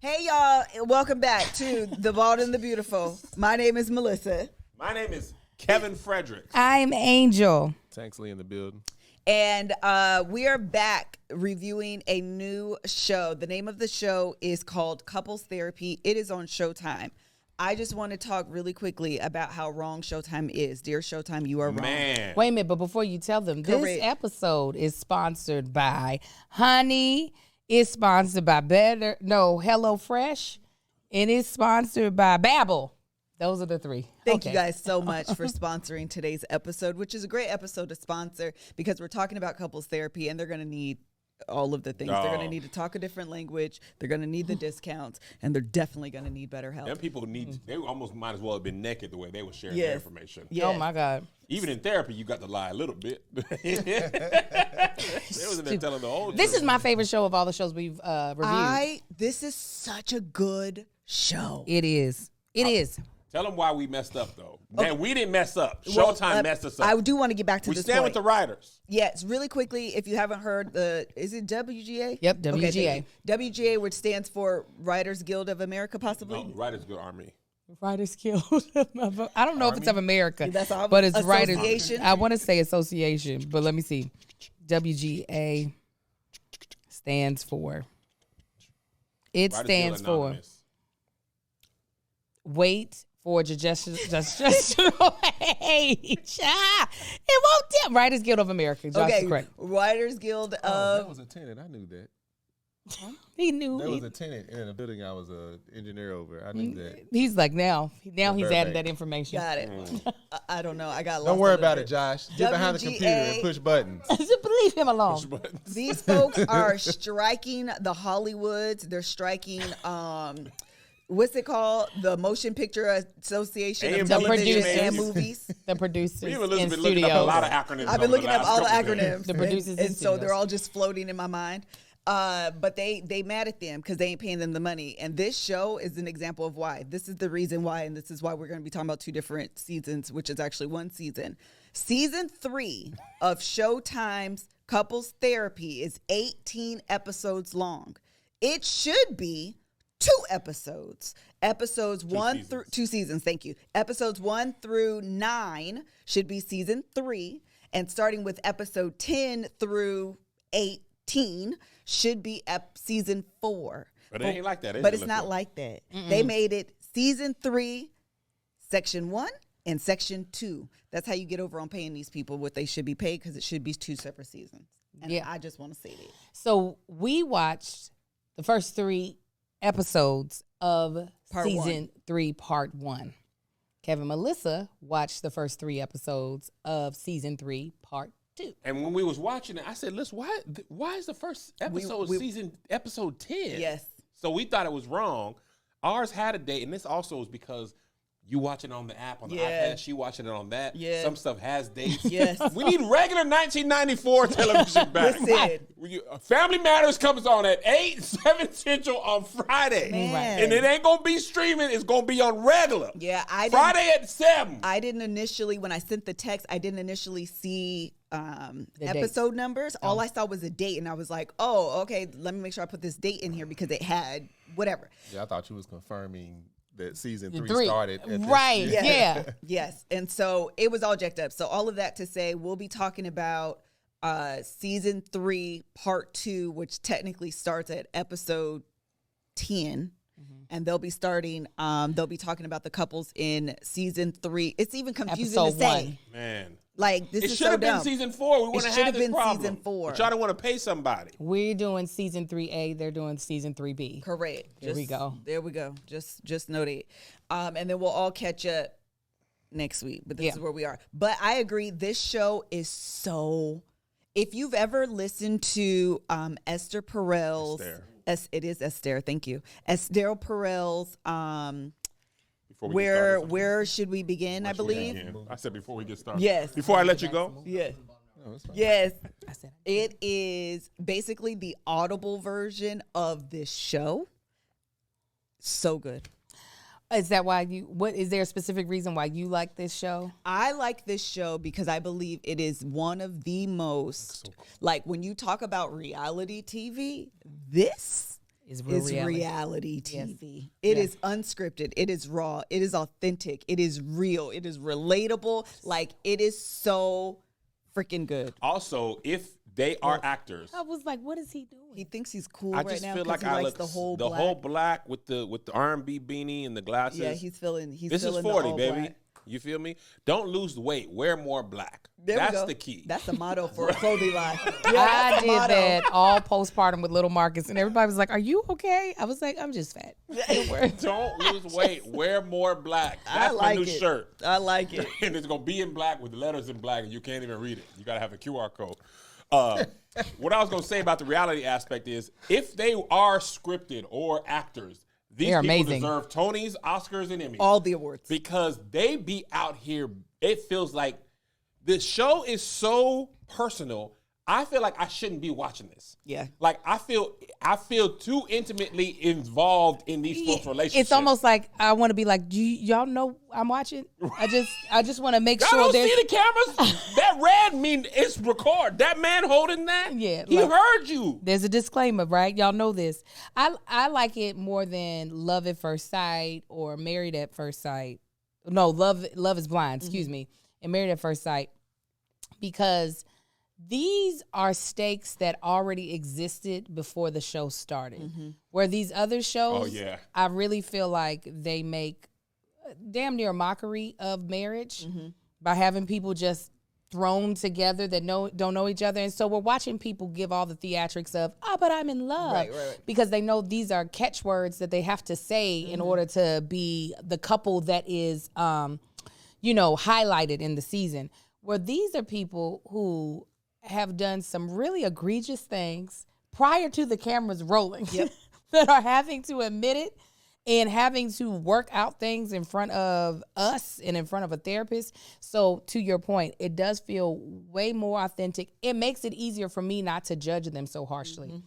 Hey, y'all. Welcome back to The Bald and the Beautiful. My name is Melissa. My name is Kevin Frederick. I'm Angel. Tanksley in the building. And we are back reviewing a new show. The name of the show is called Couples Therapy. It is on Showtime. I just want to talk really quickly about how wrong Showtime is. Dear Showtime, you are wrong. Man. Wait a minute, but before you tell them, this episode is sponsored by Honey. It's sponsored by HelloFresh. And it's sponsored by Babel. Those are the three. Thank you guys so much for sponsoring today's episode, which is a great episode to sponsor because we're talking about couples therapy and they're going to need all of the things. They're going to need to talk a different language. They're going to need the discounts, and they're definitely going to need better help. Them people they almost might as well have been naked the way they were sharing their information. Yes. Oh, my God. Even in therapy, you got to lie a little bit. They was in there telling the whole This truth. is my favorite show of all the shows we've reviewed. This is such a good show. It is. It is. Tell them why we messed up, though. Man, we didn't mess up. Showtime messed us up. I do want to get back to we this stand point. with the writers. Yes, really quickly, if you haven't heard is it WGA? Yep, WGA. Okay, WGA, which stands for Writers Guild of America, possibly? No, Writers Guild Army. Writers Guild. I don't know if it's of America, That's all. but it's Association? Writers. I want to say association, but let me see. WGA stands for. It Writers stands Guild for Anonymous. wait for gestational age. It won't tell. Writers Guild of America. Josh is correct. Writers Guild that of. was a tenant. I knew that. He knew. That was a tenant in a building I was an engineer over. I knew that. He's like now he's Burbank. added that information. Got it. I don't know. I got lost. Don't worry a little about bit. it, Josh. Get behind the computer and push buttons. Just leave him alone. These folks are striking the Hollywoods. They're striking. What's it called? The Motion Picture Association of Television and Movies. The producers Me and in Elizabeth looking up a studios. lot of acronyms. I've been looking up all the acronyms. The producers and in so they're studios. all just floating in my mind. But they mad at them because they ain't paying them the money. And this show is an example of why. This is the reason why, and this is why we're going to be talking about two different seasons, which is actually one season. Season 3 of Showtime's Couples Therapy is 18 episodes long. It should be 2 episodes. Episodes 1 through 2 seasons. Thank you. Episodes 1 through 9 should be season 3, and starting with episode 10 through 18 should be season 4. But it ain't like that. But it's not like that. They made it season 3, section 1, and section 2. That's how you get over on paying these people what they should be paid, because it should be 2 separate seasons. And Yeah. I just want to say that. So we watched the first 3 episodes of season 3, part 1. Kevin and Melissa watched the first 3 episodes of season 3, part 2. And when we was watching it, I said, "Listen, why is the first episode episode 10?" Yes. So we thought it was wrong. Ours had a date, and this also is because you watch it on the app on the iPad. She watching it on that. Yeah. Some stuff has dates. Yes. We need regular 1994 television back. Listen. Family Matters comes on at 8, 7 Central on Friday. Man. And it ain't going to be streaming. It's going to be on regular. Yeah, Friday at 7. I didn't initially, when I sent the text, I didn't initially see episode numbers. All I saw was a date, and I was like, oh, okay, let me make sure I put this date in here because it had whatever. Yeah, I thought you was confirming that season 3 3. started. At this Right, year. yeah. Yes. And so it was all jacked up. So all of that to say, we'll be talking about season 3, part 2, which technically starts at episode 10. And they'll be starting, they'll be talking about the couples in season 3. It's even confusing Episode to say. 1. Man. Like, this It is should so have been dumb. season 4. We wouldn't It have should had have this been problem. season 4. But y'all don't want to pay somebody. We're doing season 3A. They're doing season 3B. Correct. There we go. There we go. Just note it. And then we'll all catch up next week. But this is where we are. But I agree. This show is so. If you've ever listened to Esther Perel's, it is Esther. Thank you, Esther Perel's. Where should we begin? I believe. I said before we get started. Yes. Before I let you go. Yes. Oh, it's fine. Yes. I said It is basically the audible version of this show. So good. Is that why is there a specific reason why you like this show? I like this show because I believe it is one of the most, like when you talk about reality TV, this is real reality TV. It is unscripted. It is raw. It is authentic. It is real. It is relatable. Like, it is so freaking good. Also, if they are actors, I was like, what is he doing? He thinks he's cool I right just now feel like he I likes look the whole black with the R&B beanie and the glasses. Yeah, he's feeling. This is feeling 40, the baby. black. You feel me? Don't lose weight. Wear more black. That's the key. That's the motto for a clothing line. I did that all postpartum with little Marcus, and everybody was like, "Are you okay?" I was like, "I'm just fat." Don't lose weight. Wear more black. I That's like my new shirt. I like it. And it's gonna be in black with the letters in black, and you can't even read it. You gotta have a QR code. What I was gonna say about the reality aspect is, if they are scripted or actors, these people amazing. deserve Tonys, Oscars, and Emmys. All the awards. Because they be out here. It feels like the show is so personal. I feel like I shouldn't be watching this. Yeah. Like I feel too intimately involved in these folks' relationships. It's almost like I want to be like, y'all know I'm watching? I just want to make sure y'all don't there's see the cameras? That red mean it's record. That man holding that? Yeah, He like- heard you. There's a disclaimer, right? Y'all know this. I like it more than Love at First Sight or Married at First Sight. No, Love is Blind, excuse me. And Married at First Sight. Because these are stakes that already existed before the show started. Where these other shows, I really feel like they make damn near a mockery of marriage by having people just thrown together that don't know each other. And so we're watching people give all the theatrics of, but I'm in love. Right. Because they know these are catchwords that they have to say in order to be the couple that is, highlighted in the season. Where these are people who have done some really egregious things prior to the cameras rolling that are having to admit it and having to work out things in front of us and in front of a therapist. So to your point, it does feel way more authentic. It makes it easier for me not to judge them so harshly.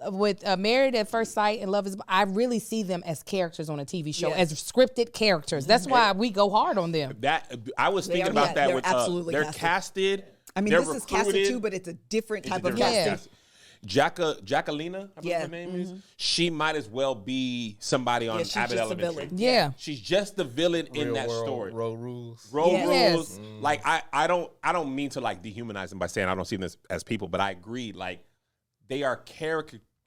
With Married at First Sight and Love is, I really see them as characters on a TV show, as scripted characters. That's why we go hard on them. That I was thinking about that with they're casted. I mean, they're this is recruited. casted too, but it's a different type of casting. casting. Jacquelina, I believe her name is. She might as well be somebody on she's Abbott just a Elementary. villain. Yeah. She's just the villain in Real that world, story. Road rules. Road Yes. rules. Like I don't mean to like dehumanize them by saying I don't see them as people, but I agree. Like they are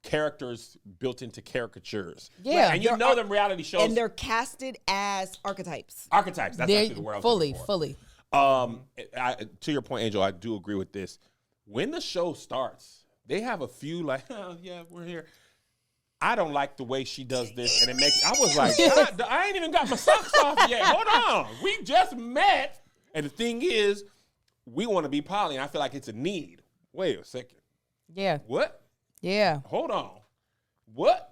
characters built into caricatures. Yeah. And you know them reality shows. And they're casted as archetypes. Archetypes. That's actually the word I was looking for. Fully. To your point, Angel, I do agree with this. When the show starts, they have a few like, oh, yeah, we're here. I don't like the way she does this, and it makes. I was like, God, I ain't even got my socks off yet. Hold on, we just met, and the thing is, we want to be poly, and I feel like it's a need. Wait a second. Yeah. What? Yeah. Hold on. What?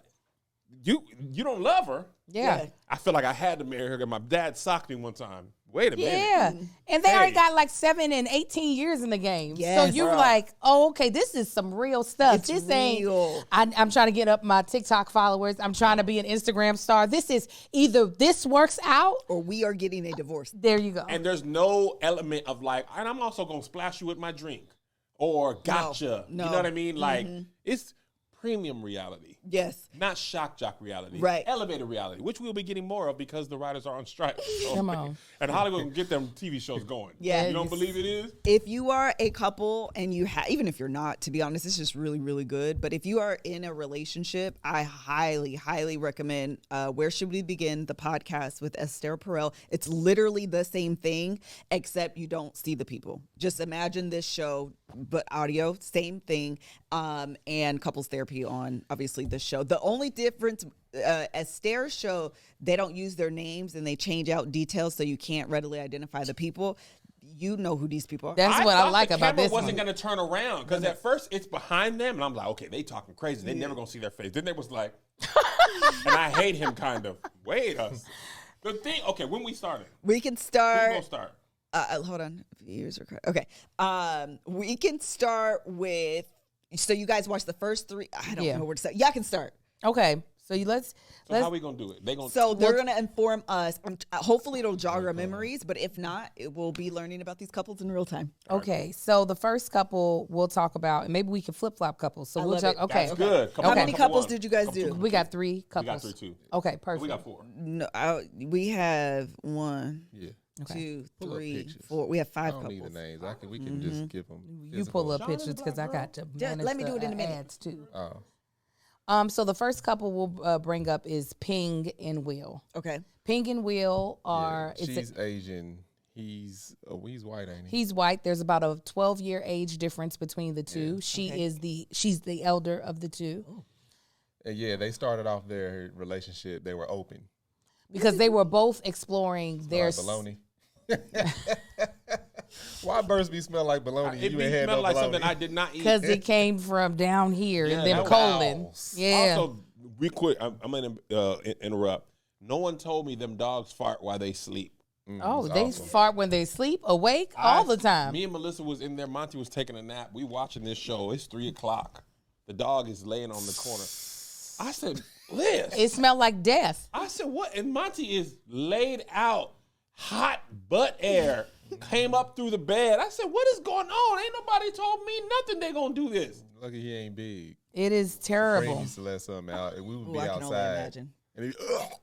You don't love her? Yeah. I feel like I had to marry her because my dad socked me one time. Wait a minute. Yeah. And they already got like 7 and 18 years in the game. Yes, so you're bro. like, oh, okay, this is some real stuff. It's this real. ain't, I'm trying to get up my TikTok followers. I'm trying to be an Instagram star. This is either this works out. Or we are getting a divorce. There you go. And there's no element of like, and I'm also going to splash you with my drink or gotcha. No. You know what I mean? Like, it's premium reality. Yes. Not shock jock reality. Right. Elevated reality, which we'll be getting more of because the writers are on strike. So, Come on. And Hollywood can get them TV shows going. Yeah. You don't believe it is? If you are a couple and you have, even if you're not, to be honest, it's just really, really good. But if you are in a relationship, I highly, highly recommend Where Should We Begin, the podcast with Esther Perel. It's literally the same thing, except you don't see the people. Just imagine this show, but audio, same thing, and couples therapy on, obviously, the show. The only difference, Esther's show, they don't use their names and they change out details so you can't readily identify the people. You know who these people are. That's what I thought like the about camera this wasn't one. going to turn around because at first it's behind them, and I'm like, okay, they talking crazy. They never going to see their face. Then they was like, and I hate him kind of. Wait a second. The thing, okay, when we started, We can who's start. going to start? Hold on. Years are correct. Okay. We can start with. So you guys watch the first 3. I don't know where to start. Y'all can start. Okay. So let's how we gonna do it? They gonna So they're gonna inform us. Hopefully, it'll jog our memories. But if not, it will be learning about these couples in real time. okay. So the first couple we'll talk about, and maybe we can flip flop couples. So we'll love talk. it. Okay, That's good. How many couples did you guys do? we got 3 We couples. got 3 too. Okay, perfect. We got 4. No, we have 1, Yeah. 2, Pull up 3, pictures. 4. We have I 5 don't need the couples. names. We can just skip them. You pull up pictures because I got to manage let me do it in a minute. ads too. Oh. So the first couple we'll bring up is Ping and Will. Okay. Ping and Will are. Yeah, she's Asian. He's white, ain't he? He's white. There's about a 12-year age difference between the two. She's the elder of the two. And yeah, they started off their relationship. They were open. Because they were both exploring their Like bologna. Why Bursby smell like bologna? It You ain't had smelled no like bologna. something I did not eat. because it came from down here Yeah, in them that was- colon. Yeah. Also, real quick, I'm gonna interrupt. No one told me them dogs fart while they sleep. Oh, It's they awesome. fart when they sleep, awake all the time. Me and Melissa was in there. Monty was taking a nap. We watching this show. It's 3:00. The dog is laying on the corner. I said, Liz. It smelled like death. I said, what? And Monty is laid out, hot butt air came up through the bed. I said, what is going on? Ain't nobody told me nothing they gonna do this. Lucky he ain't big. It is Frank terrible. used to let something out, and we would Ooh, be I can only outside. imagine. And he,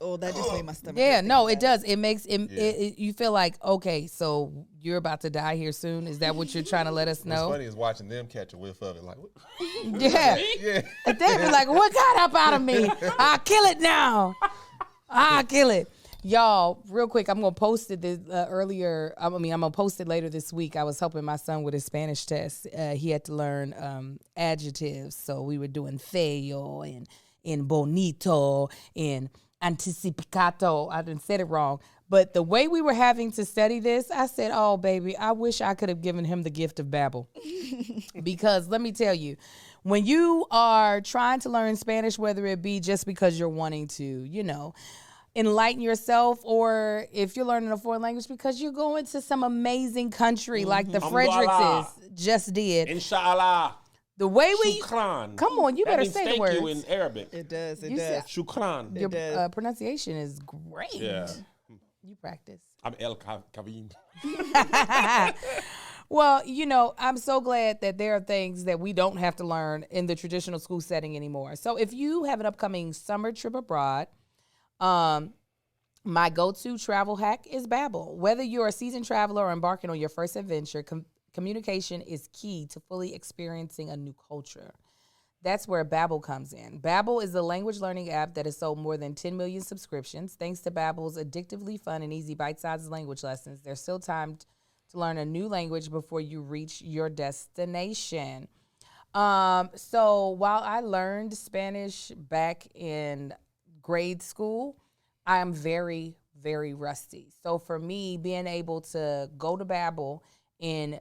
Oh, that just made my stomach. Yeah, hurt no, thinking it about does. It makes it you feel like, okay, so you're about to die here soon. Is that what you're trying to let us what's know? funny is watching them catch a whiff of it. Like, what? Yeah. Yeah. They be like, what got up out of me? I'll kill it now. I'll kill it. Y'all, real quick, I'm going to post it earlier. I'm going to post it later this week. I was helping my son with his Spanish test. He had to learn adjectives. So we were doing feo and bonito and anticipato. I didn't say it wrong. But the way we were having to study this, I said, oh, baby, I wish I could have given him the gift of Babel. Because let me tell you, when you are trying to learn Spanish, whether it be just because you're wanting to, enlighten yourself, or if you're learning a foreign language because you're going to some amazing country like the Fredericks just did. Inshallah. The way we Shukran. come on, you That better means say the thank words. you in Arabic. It does. It You does. said- Shukran. Your does. pronunciation is great. Yeah. You practice. I'm El Kavim. Well, I'm so glad that there are things that we don't have to learn in the traditional school setting anymore. So if you have an upcoming summer trip abroad, my go-to travel hack is Babel. Whether you're a seasoned traveler or embarking on your first adventure, communication is key to fully experiencing a new culture. That's where Babel comes in. Babel is a language learning app that has sold more than 10 million subscriptions. Thanks to Babel's addictively fun and easy bite-sized language lessons, there's still time to learn a new language before you reach your destination. So while I learned Spanish back in grade school, I am very, very rusty. So for me, being able to go to Babel, and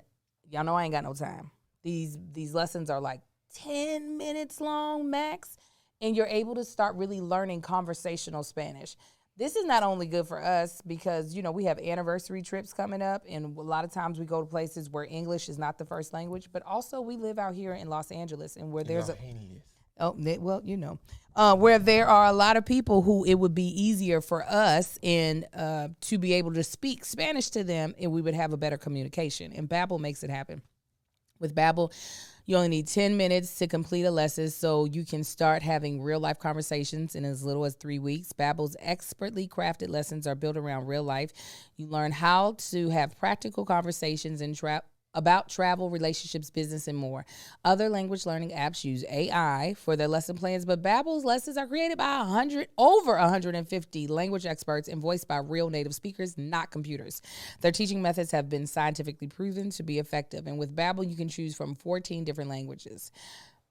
y'all know I ain't got no time. These lessons are like 10 minutes long max, and you're able to start really learning conversational Spanish. This is not only good for us because, we have anniversary trips coming up, and a lot of times we go to places where English is not the first language, but also we live out here in Los Angeles, and where there's where there are a lot of people who it would be easier for us to be able to speak Spanish to them, and we would have a better communication. And Babel makes it happen. With Babel, you only need 10 minutes to complete a lesson, so you can start having real-life conversations in as little as 3 weeks. Babel's expertly crafted lessons are built around real life. You learn how to have practical conversations and about travel, relationships, business, and more. Other language learning apps use AI for their lesson plans, but Babel's lessons are created by over 150 language experts and voiced by real native speakers, not computers. Their teaching methods have been scientifically proven to be effective, and with Babel, you can choose from 14 different languages.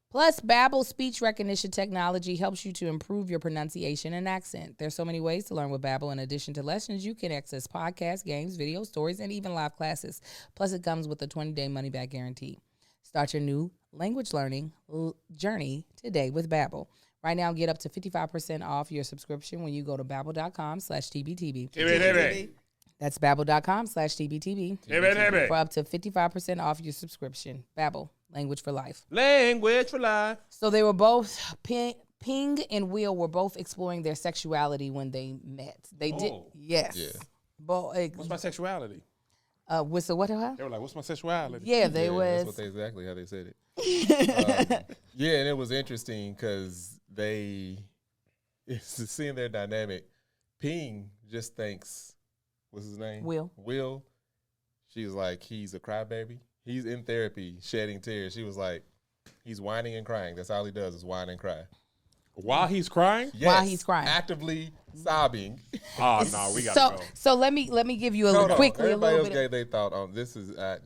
Plus, Babel's speech recognition technology helps you to improve your pronunciation and accent. There's so many ways to learn with Babel. In addition to lessons, you can access podcasts, games, video stories, and even live classes. Plus, it comes with a 20-day money-back guarantee. Start your new language learning journey today with Babel. Right now, get up to 55% off your subscription when you go to babbel.com/tbtb. That's babbel.com/tbtb for up to 55% off your subscription. Babel, language for life. Language for life. So they were both Ping Ping and Will were both exploring their sexuality when they met. They did, yes. Yeah. What's my sexuality? What's the what? They were like, "What's my sexuality?" Yeah, they That's was. exactly how they said it. Yeah, and it was interesting because it's seeing their dynamic. Ping just thinks, what's his name? Will. She was like, he's a crybaby. He's in therapy, shedding tears. She was like, he's whining and crying. That's all he does is whine and cry. While he's crying? Yes, While he's crying. Actively sobbing. Oh, no, we got to go. So let me give you a little quickly Everybody a else little bit. gave their thought on this. I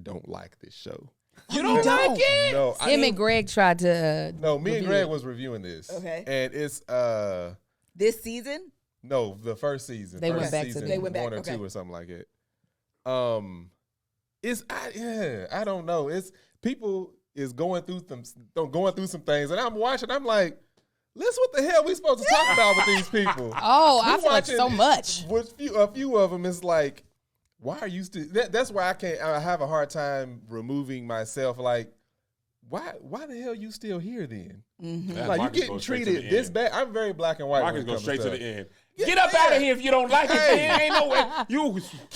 don't like this show. You don't like it? No, Him and Greg tried to. No, me and Greg was reviewing this. Okay. And it's This season? no, the first season. They first went back to season, the- They went back, one or okay. two or something like it. I don't know. It's people is going through some things, and I'm watching. I'm like, listen, what the hell we supposed to talk about with these people? Oh, We I feel like watching- so much. With a few of them, it's like, why are you still? That's why I have a hard time removing myself. Like, why the hell you still here then? Yeah, Like, you Marcus getting goes straight to treated the this end. bad. I'm very black and white. Marcus when it goes comes straight to stuff. the end. Yeah, Get up out of here if you don't like it, Hey. man. Ain't no way. You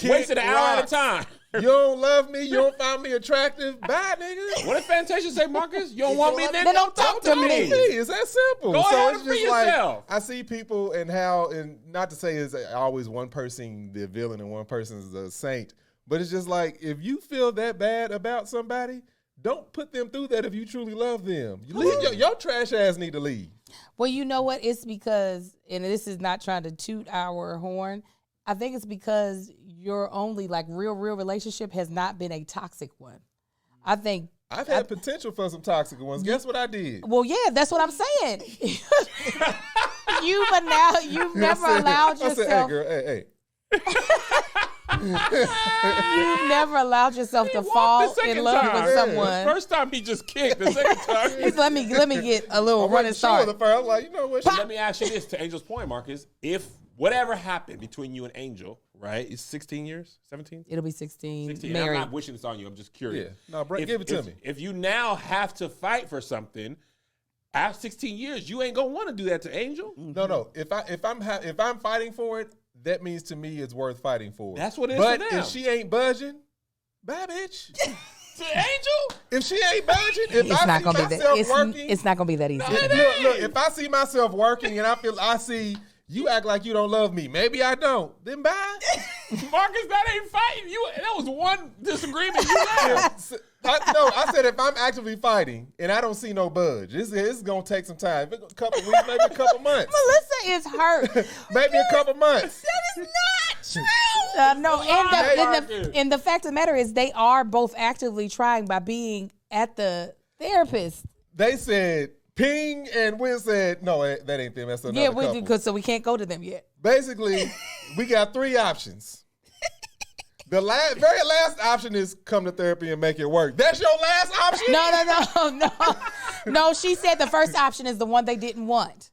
wasted an hour at a time. You don't love me. You don't find me attractive. Bye, nigga. What did Fantasia say, Marcus? You don't want me, then don't talk to me. It's that simple. Go ahead it's and free just yourself. I see people and how, and not to say it's always one person the villain and one person's the saint, but it's just like, if you feel that bad about somebody, don't put them through that if you truly love them. You leave your trash ass need to leave. Well, you know what? It's because, and this is not trying to toot our horn. I think it's because your only like real relationship has not been a toxic one. I think I've had potential for some toxic ones. Guess what I did? Well, yeah, that's what I'm saying. You've never allowed I said, hey, yourself. girl, hey. You've never allowed yourself to fall The in second love time. with someone. First time he just kicked. The second time. let me get a little running start. The first, I'm like, you know what? Let me ask you this, to Angel's point, Marcus. If whatever happened between you and Angel, right? It's 16 years, 17? It'll be 16. 16. Married. I'm not wishing this on you. I'm just curious. Yeah. No, give it to me. If you now have to fight for something, after 16 years, you ain't gonna want to do that to Angel. No. If I'm fighting for it, that means to me it's worth fighting for. That's what it is But for them. if she ain't budging, bye, bitch. To Angel? If she ain't budging, if It's I not see gonna be myself that. working, It's not gonna be that easy. look, if I see myself working and I see you act like you don't love me, maybe I don't, then bye. Marcus, that ain't fighting. That was one disagreement you had. I said if I'm actively fighting and I don't see no budge, it's gonna take some time. A couple weeks, maybe a couple months. Melissa is hurt. Maybe a couple months. That is not true. No, Marcus. and the fact of the matter is they are both actively trying by being at the therapist. They said Ping and Will said no, that ain't them. That's another Yeah, couple. because so we can't go to them yet. Basically, we got three options. The very last option is come to therapy and make it work. That's your last option? No. She said the first option is the one they didn't want,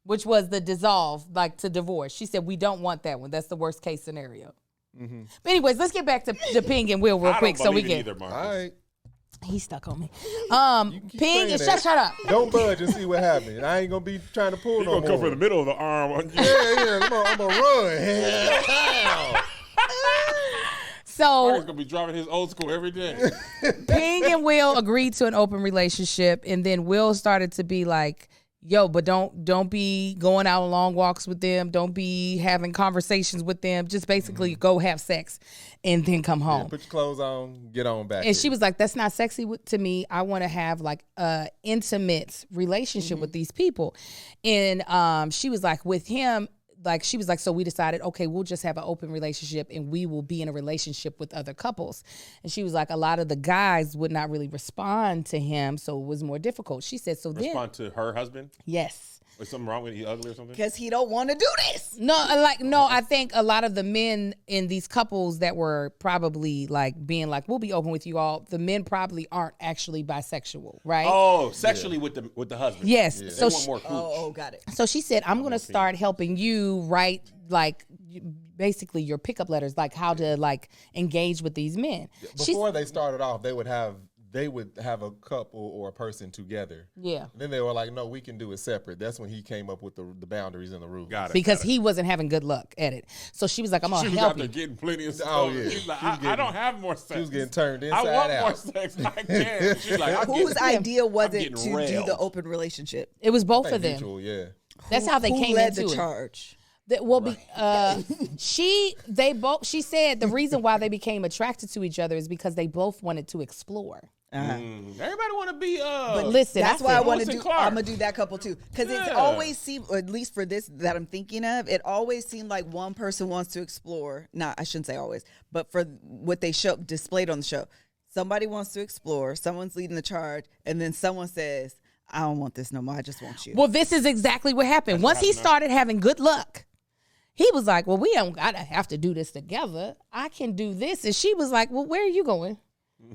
which was the dissolve, like to divorce. She said we don't want that one. That's the worst case scenario. Mm-hmm. But anyways, let's get back to Ping and Will real I quick don't so we believe it can. either, Marcus. All right. He's stuck on me. keep Ping saying and that. shut up. Don't budge and see what happens. I ain't gonna be trying to pull He's no gonna more. come from the middle of the arm. Yeah. I'm gonna run. Hell. So Marcus gonna be driving his old school every day. Ping and Will agreed to an open relationship, and then Will started to be like, yo, but don't be going out on long walks with them. Don't be having conversations with them. Just basically go have sex and then come home. Put your clothes on, get on back. And she was like, that's not sexy to me. I want to have like a intimate relationship with these people. And she was like, with him, like she was like, so we decided, okay, we'll just have an open relationship and we will be in a relationship with other couples. And she was like, a lot of the guys would not really respond to him, so it was more difficult. She said, so Respond to her husband? yes. Was something wrong with he ugly or something? Because he don't want to do this. No, I think a lot of the men in these couples that were probably like being like, we'll be open with you all, the men probably aren't actually bisexual, right? Oh, sexually with the husband. Yes. They So want more cooch. Oh, got it. So she said, I'm going to start helping you write like basically your pickup letters, like how to like engage with these men. Before they started off, they would have they would have a couple or a person together. Yeah. And then they were like, no, we can do it separate. That's when he came up with the boundaries and the rules. Got it. Because he wasn't having good luck at it. So she was like, I'm going She to was help out there you. getting plenty of stuff. Oh, yeah. She's like, She was I don't have more sex. She was getting turned I inside want out. more sex. I can't. She's like, Whose idea was I'm it getting to do railed. the open relationship? It was both I think of them. mutual, yeah. That's how they Who came led into the it. charge? She said the reason why they became attracted to each other is because they both wanted to explore. Everybody want to be. But listen, That's why I want to Lewis and do. Clark. I'm gonna do that couple too, because it always seemed, or at least for this that I'm thinking of, it always seemed like one person wants to explore. I shouldn't say always, but for what they displayed on the show, somebody wants to explore, someone's leading the charge, and then someone says, "I don't want this no more. I just want you." Well, this is exactly what happened. Once he started having good luck, he was like, well, we don't gotta have to do this together. I can do this. And she was like, well, where are you going?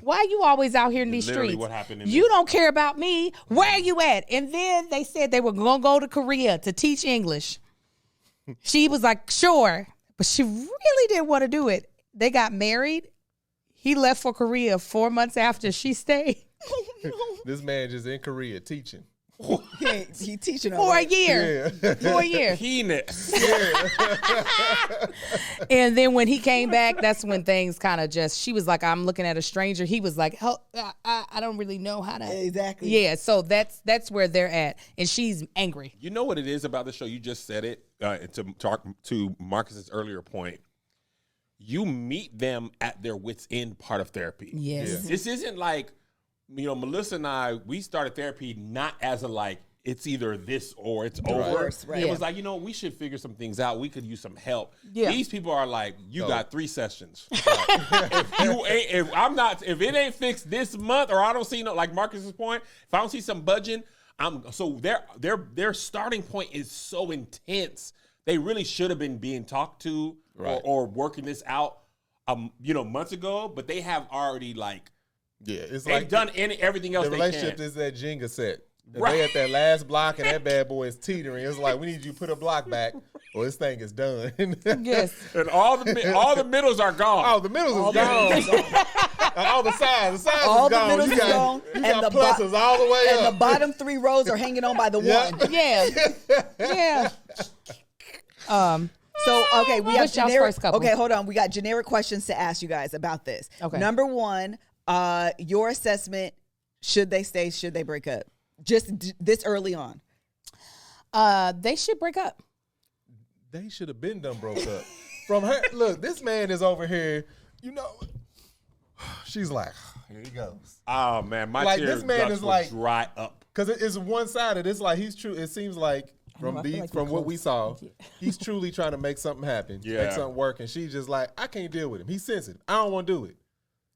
Why are you always out here in these Literally streets? what happened in You this. don't care about me. Where are you at? And then they said they were going to go to Korea to teach English. She was like, sure. But she really didn't want to do it. They got married. He left for Korea 4 months after she stayed. This man just in Korea teaching. he teaching For a year. Yeah. For a year. Penis. And then when he came back, that's when things kind of she was like, I'm looking at a stranger. He was like, I don't really know how to. Exactly. Yeah, so that's where they're at. And she's angry. You know what it is about the show? You just said it to talk to Marcus's earlier point. You meet them at their wits' end part of therapy. Yes. Yeah. This isn't like, Melissa and I, we started therapy not as a like, it's either this or it's over. Right. It was like, we should figure some things out. We could use some help. Yeah. These people are like, you got 3 sessions. if it ain't fixed this month, or I don't see like Marcus's point, if I don't see some budging, their starting point is so intense. They really should have been being talked to or working this out, months ago. But they have already It's they've like done everything else. the relationship is that Jenga set. And they at that last block and that bad boy is teetering. It's like, we need you to put a block back or this thing is done. Yes. And all the middles are gone. Oh, the middles is gone. All the sides. The sides All is the gone. middles You is got, gone, you and got the pluses all the way And up. the bottom 3 rows are hanging on by the Yeah. one. Yeah. Yeah. So, okay, we have What's y'all's generic. first couple? Okay, hold on. We got generic questions to ask you guys about this. Okay. Number 1, your assessment: should they stay? Should they break up? Just this early on. They should break up. They should have been done broke up. From her, look, this man is over here, she's like, here he goes. Oh man, my Like, tears this man ducts is would like- dry up. Because it's one-sided. It's like he's true. It seems like from I feel like we're what we close. saw, Thank he's truly trying to make something happen, Yeah. make something work. And she's just like, I can't deal with him. He's sensitive. I don't want to do it.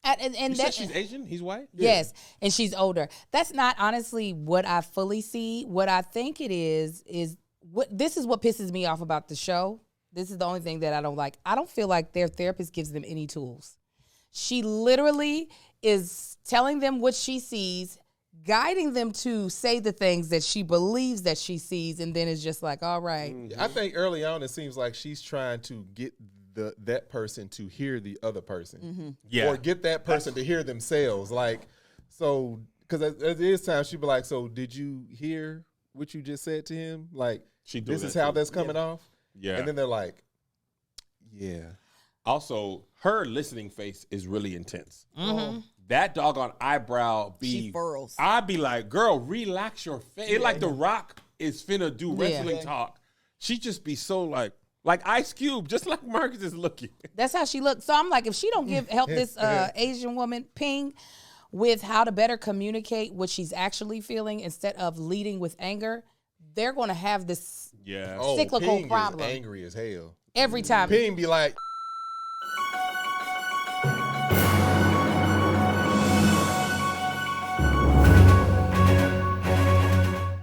And You that, said she's Asian? He's white? yes, and she's older. That's not honestly what I fully see. What I think it is this is what pisses me off about the show. This is the only thing that I don't like. I don't feel like their therapist gives them any tools. She literally is telling them what she sees, guiding them to say the things that she believes that she sees, and then it's just like, all right. I think early on it seems like she's trying to get that person to hear the other person, Yeah. or get that person to hear themselves. Like, so because at this time she'd be like, so did you hear what you just said to him? Like, She do this that is how too. that's coming off. Yeah. And then they're like, yeah. Also, her listening face is really intense. Mm-hmm. That doggone eyebrow be She furrows. I'd be like, girl, relax your face. It like The Rock is finna do wrestling Yeah. talk. She just be so like Ice Cube, just like Marcus is looking. That's how she looks. So I'm like, if she don't help this Asian woman ping with how to better communicate what she's actually feeling instead of leading with anger, they're going to have this Yeah. Oh, cyclical Ping problem. is angry as hell. every time. Ping be like,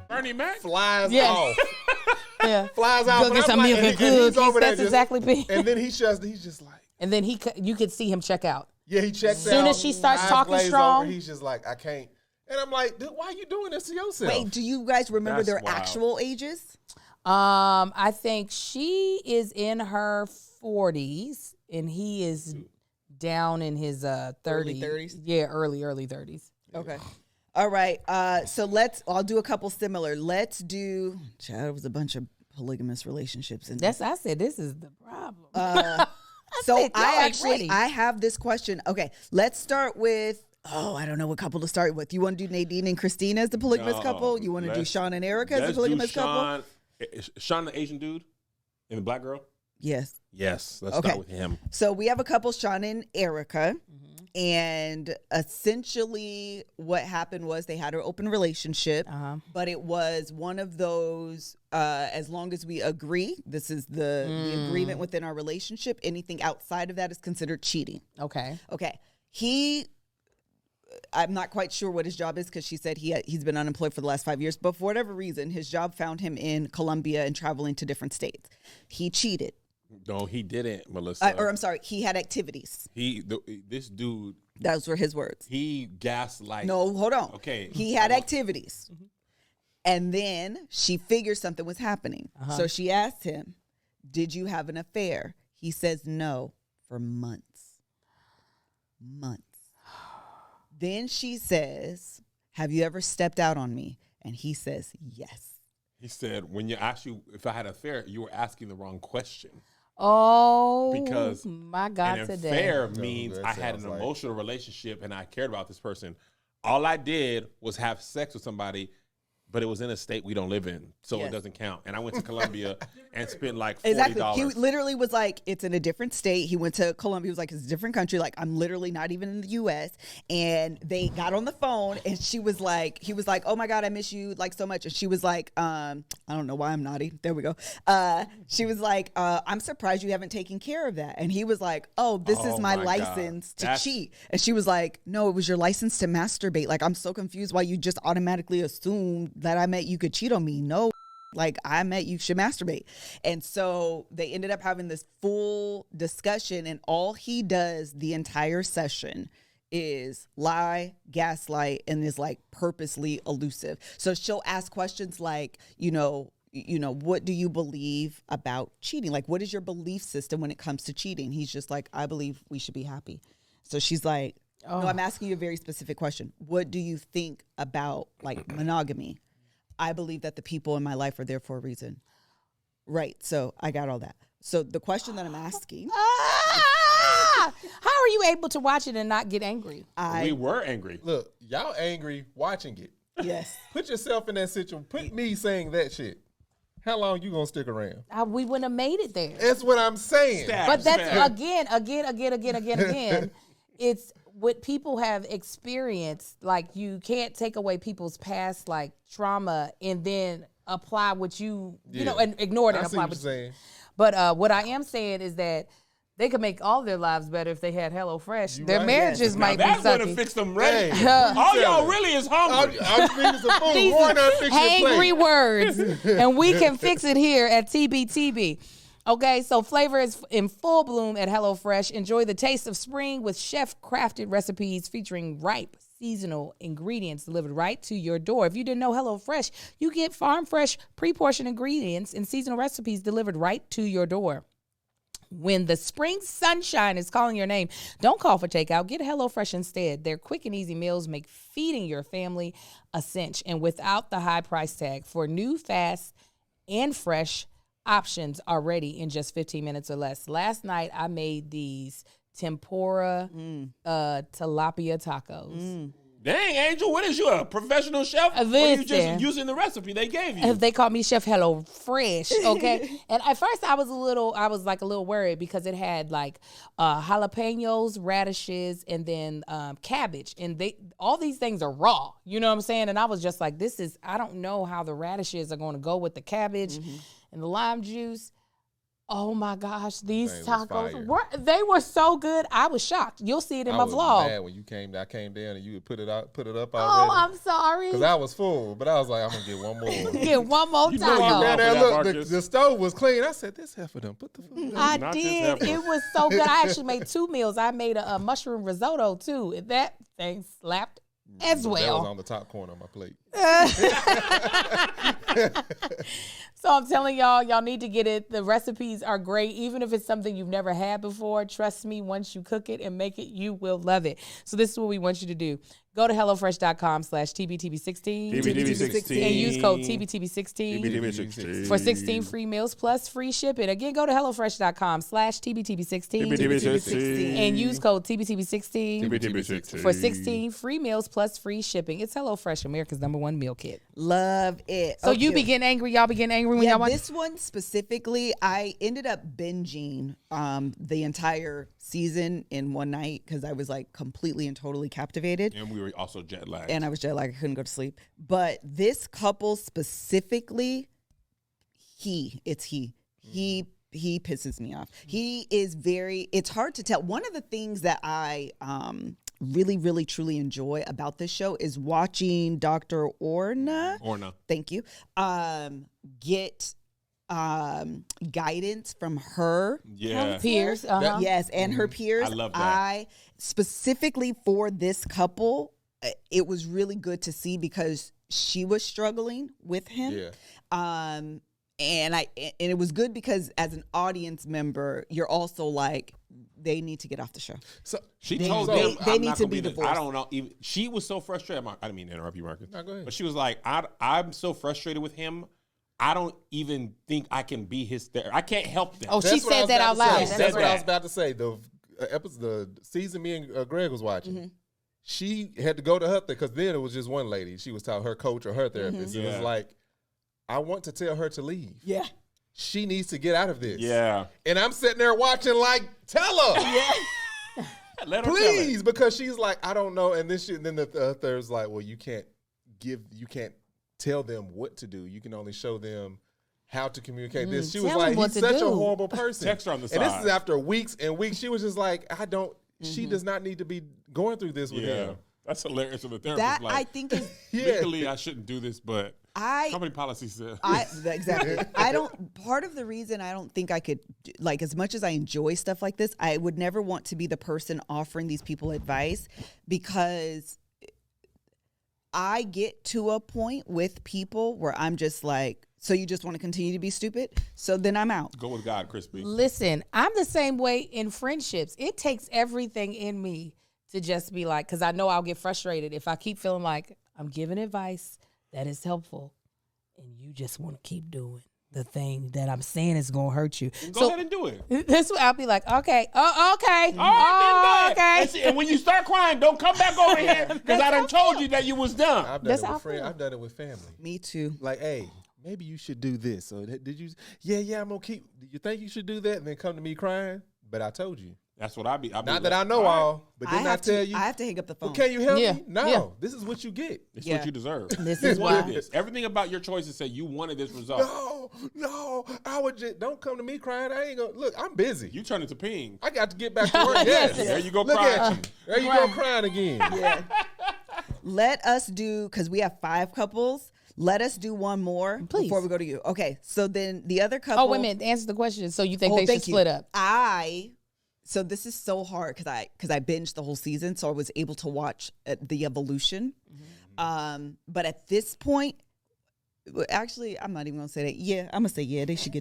Bernie Mac? flies Yeah. off. Yeah. Flies out. Go But get I'm some like, milk and he's cookies. over there That's just- exactly Ping. And then he's just like, And then you could see him check out. yeah, he checks out. Soon as she starts eyes talking glaze strong- over, he's just like, I can't. And I'm like, dude, why are you doing this to yourself? Wait, do you guys remember That's their wild. actual ages? I think she is in her 40s and he is down in his 30s. 30s? Yeah, early 30s. Okay. All right. So I'll do a couple similar. Let's do, it was a bunch of polygamous relationships. I said, this is the problem. So I have this question. Okay. Let's start with, I don't know what couple to start with. You want to do Nadine and Christina as the polygamous couple? You want to do Sean and Erica as the polygamous couple? Sean, the Asian dude and the black girl? Yes. Yes. Let's start with him. So we have a couple, Sean and Erica. And essentially what happened was they had an open relationship, but it was one of those, as long as we agree, this is the agreement within our relationship, anything outside of that is considered cheating. Okay. I'm not quite sure what his job is because she said he's been unemployed for the last 5 years, but for whatever reason, his job found him in Colombia and traveling to different states. He cheated. No, he didn't, Melissa. I'm sorry, he had activities. This dude. Those were his words. He gaslight. No, hold on. Okay. He had activities. And then she figured something was happening. So she asked him, did you have an affair? He says no for months. Then she says, have you ever stepped out on me? And he says, yes. He said, when you asked you if I had an affair, you were asking the wrong question. Oh, because my God, an today. affair means I had an emotional relationship and I cared about this person. All I did was have sex with somebody, but it was in a state we don't live in, so it doesn't count. And I went to Colombia and spent like $40. Exactly. He literally was like, it's in a different state. He went to Colombia. He was like, it's a different country. Like, I'm literally not even in the U.S. And they got on the phone, and he was like, oh my God, I miss you like so much. And she was like, I don't know why I'm naughty. There we go. She was like, I'm surprised you haven't taken care of that. And he was like, this is my license to cheat. And she was like, no, it was your license to masturbate. Like, I'm so confused why you just automatically assumed that I meant you could cheat on me. No, like I meant you should masturbate. And so they ended up having this full discussion, and all he does the entire session is lie, gaslight, and is like purposely elusive. So she'll ask questions like, what do you believe about cheating? Like, what is your belief system when it comes to cheating? He's just like, I believe we should be happy. So she's like, no, I'm asking you a very specific question. What do you think about like monogamy? I believe that the people in my life are there for a reason. Right. So I got all that. So the question that I'm asking. How are you able to watch it and not get angry? We were angry. Look, y'all angry watching it. Yes. Put yourself in that situation. Put me saying that shit. How long you gonna stick around? We wouldn't have made it there. That's what I'm saying. But that's again. It's what people have experienced. Like, you can't take away people's past like trauma and then apply what you know, and ignore it and apply what you're saying. But what I am saying is that they could make all their lives better if they had HelloFresh. Their marriages might be sucky. That would have fixed them right. All y'all really is hungry. Angry words. And we can fix it here at TBTB. Okay, so flavor is in full bloom at HelloFresh. Enjoy the taste of spring with chef-crafted recipes featuring ripe, seasonal ingredients delivered right to your door. If you didn't know HelloFresh, you get farm-fresh, pre-portioned ingredients and seasonal recipes delivered right to your door. When the spring sunshine is calling your name, don't call for takeout. Get HelloFresh instead. Their quick and easy meals make feeding your family a cinch, and without the high price tag. For new, fast, and fresh options are ready in just 15 minutes or less. Last night, I made these tempura tilapia tacos. Dang, Angel, what is you, a professional chef? Or are you just using the recipe they gave you? They call me Chef HelloFresh, okay? And at first I was a little worried because it had like jalapenos, radishes, and then cabbage. And all these things are raw, you know what I'm saying? And I was just like, I don't know how the radishes are going to go with the cabbage and the lime juice. Oh my gosh, these tacos were so good. I was shocked. You'll see it in my vlog. I was mad when you came. I came down and you would put it up already. Oh, I'm sorry. Because I was full, but I was like, I'm gonna get one more. Get one more taco. Look, the stove was clean. I said, this heifer done put the food. I did. It was so good. I actually made 2 meals. I made a mushroom risotto too. That thing slapped as well. That was on the top corner of my plate. So I'm telling y'all need to get it. The recipes are great. Even if it's something you've never had before, trust me, once you cook it and make it, you will love it. So this is what we want you to do. Go to HelloFresh.com/TBTB16 TBTB16. and use code TBTB16 TBTB16. for 16 free meals plus free shipping. Again, go to HelloFresh.com/TBTB16 TBTB16. and use code TBTB16 TBTB16. for 16 free meals plus free shipping. It's HelloFresh, America's #1 meal kit. Love it. So you be getting angry, y'all be getting angry when Yeah, y'all watch this one specifically, I ended up binging the entire season in one night because I was like completely and totally captivated. And we were also jet lagged. And I was jet lagged. I couldn't go to sleep. But this couple specifically, he pisses me off. He is it's hard to tell. One of the things that I really, really, truly enjoy about this show is watching Dr. Orna. Thank you. Get guidance from her peers. Yes, and her peers. I love that. Specifically for this couple, it was really good to see because she was struggling with him. Yeah. And it was good because as an audience member, you're also like, they need to get off the show. So she told them they I'm need not to gonna be divorced. I don't know. Even, she was so frustrated. I didn't mean to interrupt you, Marcus. No, go ahead. But she was like, I'm so frustrated with him. I don't even think I can be his therapist. I can't help them. Oh, she That's what I said was that about out to loud. say. She That's said what I was that. about to say. The season me and Greg was watching. Mm-hmm. She had to go to her because then it was just one lady. She was telling her coach or her therapist. It was Yeah. like, I want to tell her to leave. Yeah. She needs to get out of this. Yeah. And I'm sitting there watching like, tell her. Yeah. Let her Please, because she's like, I don't know. And then the third's like, well, you can't tell them what to do. You can only show them how to communicate this. She was Tell like, them what he's to such do. a horrible person. Text her on the And this side. is after weeks and weeks. She was just like, she does not need to be going through this with Yeah. him. That's hilarious. So the therapist That like, I think is legally I shouldn't do this, but I company policy says. exactly. Part of the reason I don't think I could, like, as much as I enjoy stuff like this, I would never want to be the person offering these people advice because I get to a point with people where I'm just like, so you just want to continue to be stupid? So then I'm out. Go with God, Crispy. Listen, I'm the same way in friendships. It takes everything in me to just be like, because I know I'll get frustrated if I keep feeling like I'm giving advice that is helpful and you just want to keep doing the thing that I'm saying is going to hurt you. Go ahead and do it. This way I'll be like, okay, okay, All right, then, okay. and, see, and when you start crying, don't come back over here because I done told you that you was dumb. I've done That's it how I with friends. feel. I've done it with family. Me too. Like, hey, maybe you should do this. So did you? Yeah, I'm gonna keep. You think you should do that, and then come to me crying? But I told you. That's what I be. Not that I know all, but didn't I tell you? I have to hang up the phone. Well, can you help Yeah, me? No, yeah. this is what you get. It's Yeah. what you deserve. This You is wanted why. this. Everything about your choices said you wanted this result. No, I would just don't come to me crying. I ain't gonna look. I'm busy. You turn into ping. I got to get back to work. Yes, There you go Look crying. at you. There you go crying again. Yeah. Let us do, because we have 5 couples. Let us do one more Please. before we go to you. Okay, so then the other couple. Oh, wait a minute. Answer the question. So you think Oh, they should thank you. split up? So this is so hard because I binged the whole season, so I was able to watch the evolution. But at this point, actually, I'm not even gonna say that. Yeah, I'm gonna say they should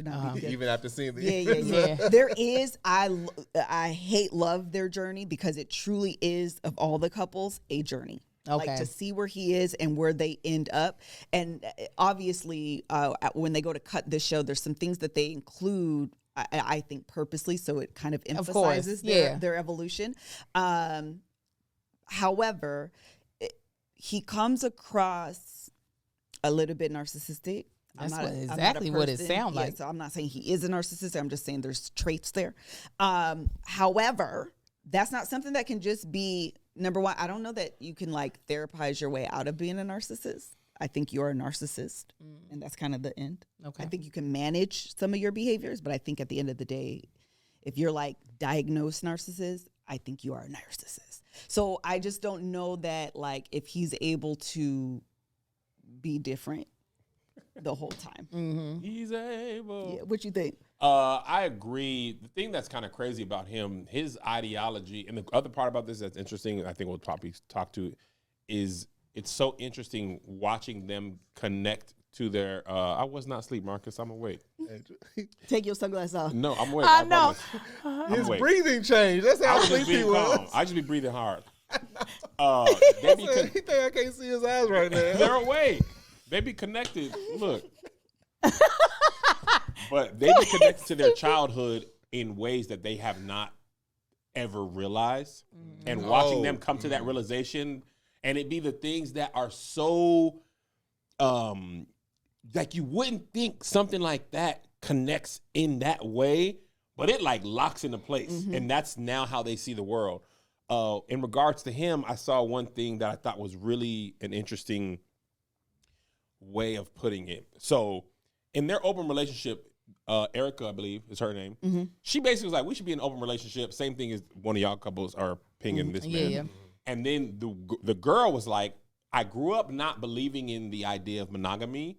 not be together. Even after seeing the Yeah. There is I hate love their journey because it truly is, of all the couples, a journey. Okay. Like to see where he is and where they end up. And obviously, when they go to cut this show, there's some things that they include, I think, purposely, so it kind of emphasizes their evolution. However, he comes across a little bit narcissistic. That's I'm not exactly what it person- sounds yeah, like. So I'm not saying he is a narcissist. I'm just saying there's traits there. However, that's not something that can just be, number one, I don't know that you can like therapize your way out of being a narcissist. I think you're a narcissist, and that's kind of the end. Okay. I think you can manage some of your behaviors, but I think at the end of the day, if you're like diagnosed narcissist, I think you are a narcissist. So I just don't know that, like, if he's able to be different the whole time. He's able. Yeah, what you think? I agree. The thing that's kind of crazy about him, his ideology, and the other part about this that's interesting, I think we'll probably talk to, is it's so interesting watching them connect to their. I was not asleep, Marcus. I'm awake. Take your sunglasses off. No, I'm awake. I know. promise. His breathing changed. That's I how was just sleepy he being was. calm. I just be breathing hard. He think I can't see his eyes right now. They're awake. They be connected. Look. But they be connected to their childhood in ways that they have not ever realized. And watching them come to that realization, and it be the things that are so like you wouldn't think something like that connects in that way, but it like locks into place. And that's now how they see the world. In regards to him, I saw one thing that I thought was really an interesting way of putting it. So in their open relationship, Erica, I believe is her name. She basically was like, we should be in an open relationship. Same thing as one of y'all couples are pinging this man. Yeah. And then the girl was like, I grew up not believing in the idea of monogamy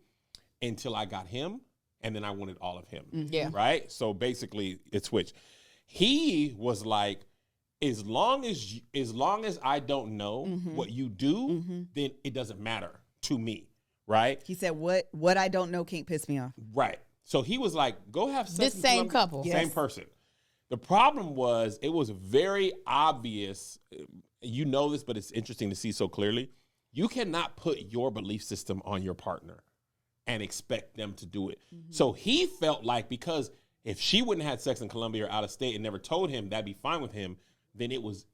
until I got him. And then I wanted all of him. Yeah. Right? So basically it switched. He was like, as long as I don't know what you do, then it doesn't matter to me. Right? He said, what I don't know can't piss me off. Right. So he was like, go have sex. This same couple. Same Yes. person. The problem was, it was very obvious. You know this, but it's interesting to see so clearly. You cannot put your belief system on your partner and expect them to do it. So he felt like, because if she wouldn't have had sex in Colombia or out of state and never told him, that'd be fine with him, then it was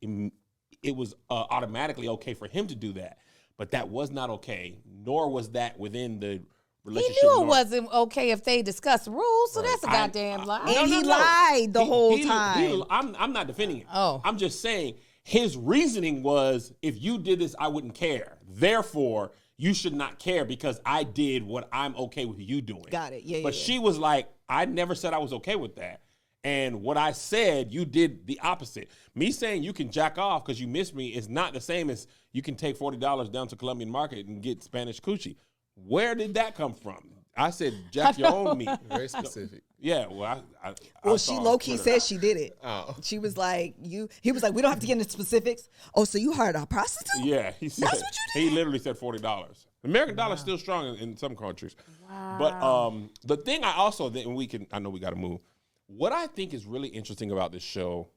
automatically okay for him to do that. But that was not okay, nor was that within the He relationship. knew it norm. wasn't okay if they discussed rules, so that's a goddamn lie. And he lied the whole time. I'm not defending him. Oh. I'm just saying his reasoning was, if you did this, I wouldn't care. Therefore, you should not care because I did what I'm okay with you doing. Got it. Yeah, But yeah. she was like, I never said I was okay with that. And what I said, you did the opposite. Me saying you can jack off because you miss me is not the same as you can take $40 down to Colombian market and get Spanish coochie. Where did that come from? I said, jack your own meat. Very specific. Yeah, well, I Well, saw she on low key Twitter. said she did it. Oh. She was like, he was like, we don't have to get into specifics. Oh, so you hired a prostitute? Yeah, he said. That's what you did? He literally said $40. American dollar is still strong in some countries. Wow. But the thing I know we got to move. What I think is really interesting about this show,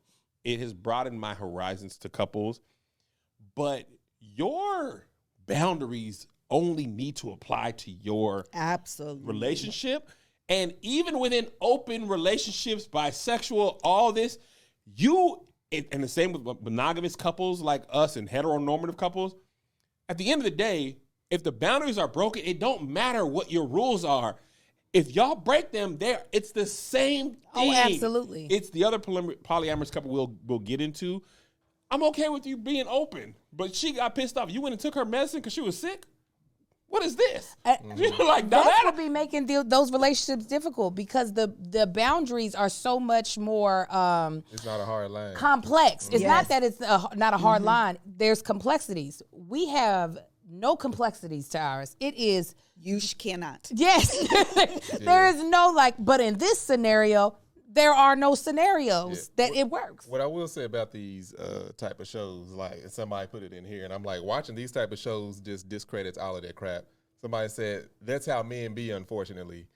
it has broadened my horizons to couples, but your boundaries only need to apply to your Absolutely. relationship. And even within open relationships, bisexual, all this, and the same with monogamous couples like us and heteronormative couples, at the end of the day, if the boundaries are broken, it don't matter what your rules are. If y'all break them, it's the same thing. Oh, absolutely. It's the other polyamorous couple we'll get into. I'm okay with you being open, but she got pissed off. You went and took her medicine because she was sick? What is this? Like That's what be making those relationships difficult, because the boundaries are so much more It's not a hard line. complex. It's Yes. not that it's not a hard line. There's complexities. We have no complexities to ours. It is, You cannot. yes, there is no but in this scenario, there are no scenarios that it works. What I will say about these type of shows, like somebody put it in here, and I'm like, watching these type of shows just discredits all of that crap. Somebody said, that's how men be, unfortunately.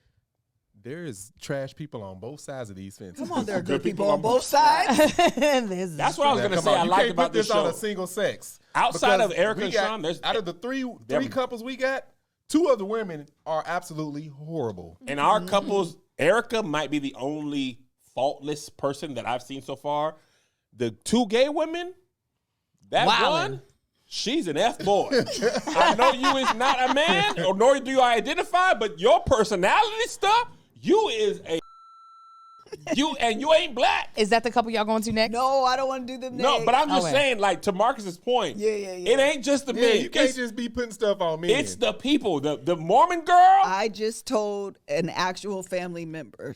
There is trash people on both sides of these fences. Come on, there are good people on both sides. That's what I was going to say. I like about this put this on show. a single sex. Outside Because of Erica we and got- Sean, there's out of the three couples we got, two of the women are absolutely horrible. in our couples, Erica might be the only faultless person that I've seen so far. The two gay women, that Wildin'. one, she's an F-boy. I know you is not a man, or nor do you identify, but your personality stuff, you is a you ain't black. Is that the couple y'all going to next? No, I don't want to do them. No, next. but I'm just Okay. saying, like, to Marcus's point, Yeah. it ain't just the Yeah, men. you can't It's, just be putting stuff on me. it's the people. The Mormon girl. I just told an actual family member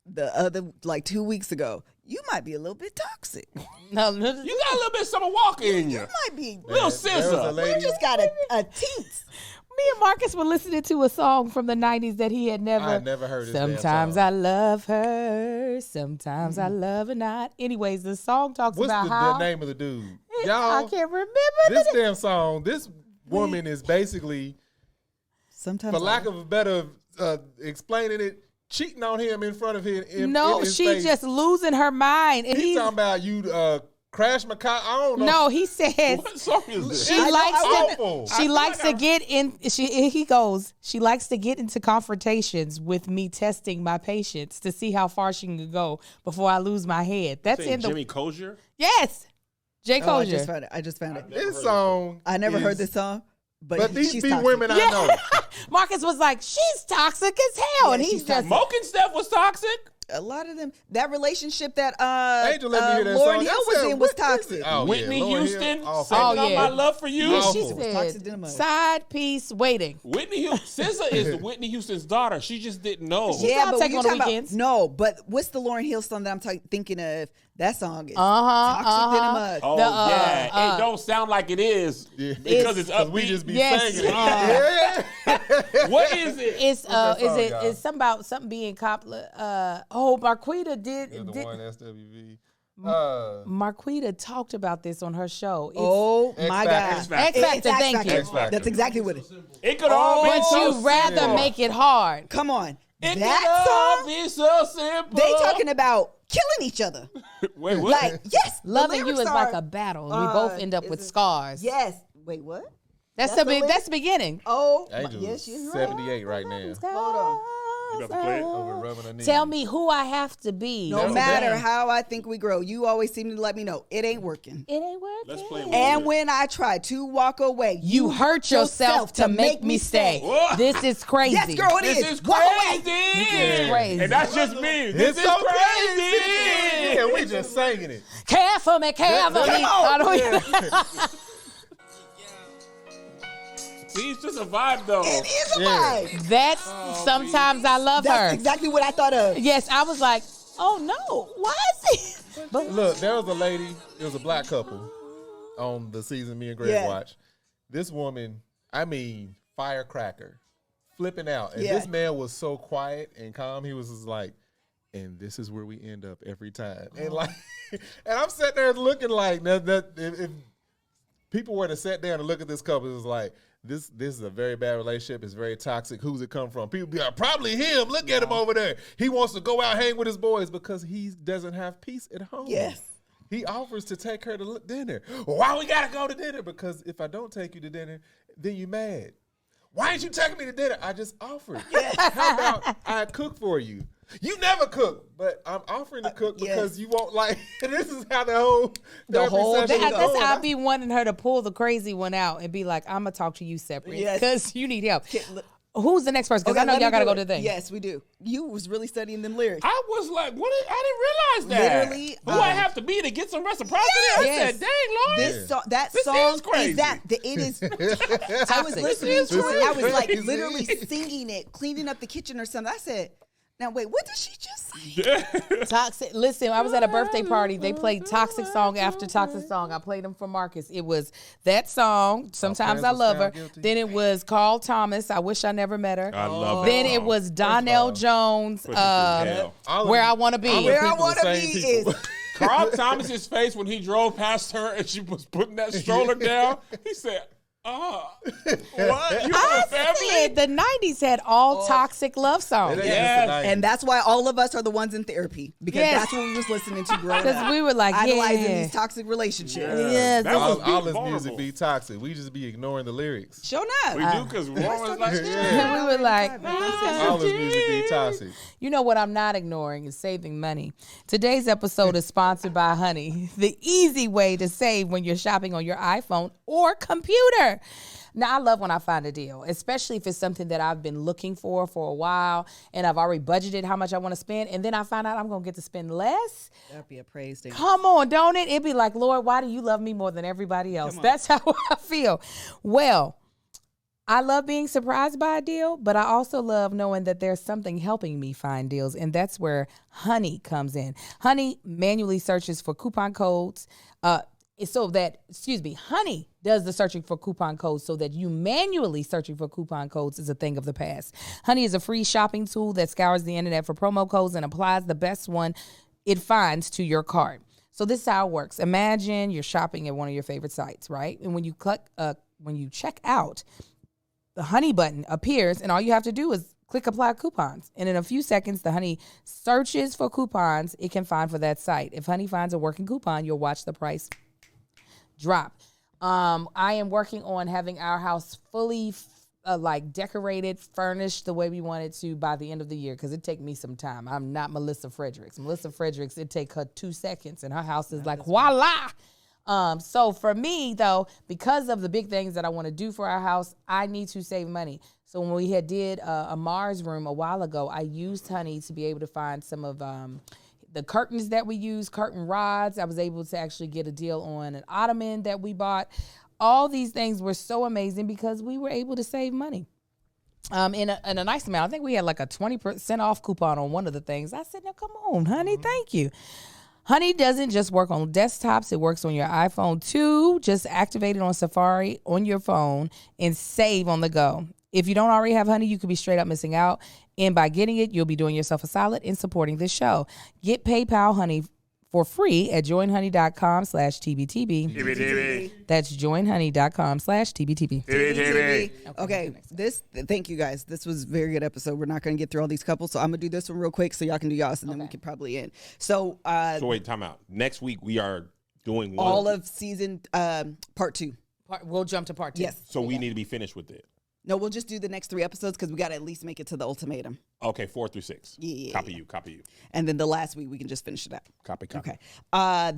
the other 2 weeks ago, you might be a little bit toxic. No, You got a little bit of Summer Walker in you. You might be. Little There was a scissor. lady- You just got a teens. Me and Marcus were listening to a song from the 90s that he had never. I had never heard this damn Sometimes song. I love her, sometimes I love her not. Anyways, the song talks What's about the how name of the dude? I Y'all, can't remember. this damn song, this woman is basically, Sometimes, for lack of a better explaining it, cheating on him in front of him. No, in his she face. just losing her mind. And He's talking about you crash my car. I don't know. No, he says What song is this? she I know, likes awful. to. She likes to get in. He goes. She likes to get into confrontations with me, testing my patience to see how far she can go before I lose my head. That's Saying in the Jimmy Cozier? yes, Jay Oh, I Cozier. just found it. I just found it. This song. I never is- heard this song, but But these she's be toxic. women I know. Marcus was like, she's toxic as hell, Yeah, and he's she's just Smoke and Steph was toxic. A lot of them. That relationship that Angel let me hear that Lauren song. Hill I was said, in was what is toxic. it? Oh, Whitney yeah, Lauryn Houston, Hill, awful. saying Oh, about yeah. my love for you. yeah, Awful. she Toxic said Dynamite. side piece waiting. Whitney Houston, SZA is Whitney Houston's daughter. She just didn't know. Yeah, I'll but take when on you're the talking about weekends. no, but what's the Lauryn Hill song that I'm thinking of? That song is Uh-huh, toxic than a mug. Oh yeah, it don't sound like it is because it's Because upbeat. we just be Yes. saying it. Yeah. What is it? It's What's that song, is y'all? it's something about something being Marquita did The did one SWV. Marquita talked about this on her show. It's Oh X my Factor. God! X Factor. X Factor, It's thank you. X Factor. That's exactly what it is. It could all be But so you rather simple. make it hard. Come on, It could that all song. be so simple. They talking about killing each other. Wait, what? Like yes, the Loving you lyrics is are- like a battle, and we both end up is with it- scars. Yes. Wait, what? That's That's the the lyric? that's the beginning. Oh, Angel yes, is she's right. 78 right now. Hold on. You about to play it? Over rubbing her knees. Tell me who I have to be. No That's matter okay. how I think we grow, you always seem to let me know it ain't working. It ain't working. Let's play it. And when I try to walk away, You hurt yourself to make me stay. What? This is crazy. Yes, girl, it This is. is Walk away. crazy. This is crazy. And that's just me. This It's is so crazy. Yeah, we just singing it. Care for me, care for me. Come on. I don't See, it's just a vibe though. It is a Yeah. vibe. That's sometimes I love That's her. exactly what I thought of. Yes, I was like, oh no, why is he? But Look, there was a lady, it was a black couple on the season me and Greg Yeah. watched. This woman, I mean, firecracker, flipping out. And Yeah. this man was so quiet and calm. He was just like, and this is where we end up every time. And like, and I'm sitting there looking like that if people were to sit down and look at this couple, it was like, this is a very bad relationship. It's very toxic. Who's it come from? People be like, probably him. Look at him over there. He wants to go out hang with his boys because he doesn't have peace at home. Yes. He offers to take her to dinner. Why we gotta go to dinner? Because if I don't take you to dinner, then you mad. Why ain't you taking me to dinner? I just offered. How about I cook for you? You never cook, but I'm offering to cook yes. because you won't like. This is how the whole whole session thing goes. that's how I be wanting her to pull the crazy one out and be like, I'm gonna talk to you separate Yes. because you need help. Okay, look- Who's the next person? Because I know let me y'all gotta do go it. to the thing. Yes, we do. You was really studying them lyrics. I was like, what? I didn't realize that. Literally, Who I have to be to get some reciprocity? I Yes. said, dang, Lord. That This song is crazy. it is. I was listening to it. I was like literally singing it, cleaning up the kitchen or something. I said, "Now wait, what did she just say?" Toxic. Listen, I was at a birthday party. They played toxic song after toxic song. I played them for Marcus. It was that song. Sometimes I Friends love was her. found guilty. Then it was Carl Thomas. I wish I never met her. I love that Then it song. was Donnell Jones. Push it through hell. All of Where them- I Wanna Be. all of Where them I people the Wanna same Be people. is- Carl Thomas's face when he drove past her and she was putting that stroller down. He said, what? You I have a family? said the 90s had all toxic love songs. It ain't Yes. just the 90s. And that's why all of us are the ones in therapy because Yes. that's what we was listening to growing Because up. we were like, Idolizing yeah. these toxic relationships. Yes. That was all being this vulnerable. music be toxic. We just be ignoring the lyrics. Show up. We do because Lauren was like, Yeah. We were like, All this music be toxic. You know what I'm not ignoring is saving money. Today's episode is sponsored by Honey, the easy way to save when you're shopping on your iPhone or computer. Now, I love when I find a deal, especially if it's something that I've been looking for a while and I've already budgeted how much I want to spend, and then I find out I'm going to get to spend less. That'd be a praise thing. Come on, don't it? It'd be like, Lord, why do you love me more than everybody else? That's how I feel. Well, I love being surprised by a deal, but I also love knowing that there's something helping me find deals, and that's where Honey comes in. Honey manually searches for coupon codes, Honey does the searching for coupon codes so that you manually searching for coupon codes is a thing of the past. Honey is a free shopping tool that scours the internet for promo codes and applies the best one it finds to your cart. So this is how it works. Imagine you're shopping at one of your favorite sites, right? And when you click when you check out, the Honey button appears, and all you have to do is click apply coupons. And in a few seconds, the Honey searches for coupons it can find for that site. If Honey finds a working coupon, you'll watch the price drop. I am working on having our house fully decorated, furnished the way we want it to by the end of the year, because it take me some time. I'm not Melissa Fredericks. Melissa Fredericks, it take her 2 seconds, and her house is like, voila! So for me, though, because of the big things that I want to do for our house, I need to save money. So when we did a Mars room a while ago, I used Honey to be able to find some of the curtains that we use, curtain rods. I was able to actually get a deal on an ottoman that we bought. All these things were so amazing because we were able to save money. In a nice amount. I think we had like a 20% off coupon on one of the things. I said, now come on, Honey, thank you. Honey doesn't just work on desktops. It works on your iPhone too. Just activate it on Safari on your phone and save on the go. If you don't already have Honey, you could be straight up missing out. And by getting it, you'll be doing yourself a solid in supporting this show. Get PayPal Honey for free at joinhoney.com/TBTB. That's joinhoney.com/TBTB. Okay, thank you guys. This was a very good episode. We're not going to get through all these couples, so I'm going to do this one real quick so y'all can do y'all's, and then we can probably end. So wait, time out. Next week we are doing all of season part 2. We'll jump to part 2. Yes. So we need to be finished with it. No, we'll just do the next 3 episodes because we got to at least make it to the ultimatum. Okay, 4 through 6. Yeah. Copy you. And then the last week, we can just finish it up. Copy. Okay.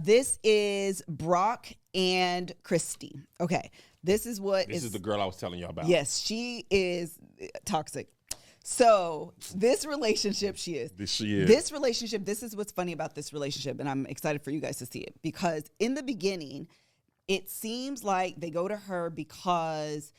This is Brock and Christy. Okay. This is the girl I was telling you about. Yes, she is toxic. So this relationship, she is. This relationship, this is what's funny about this relationship, and I'm excited for you guys to see it. Because in the beginning, it seems like they go to her because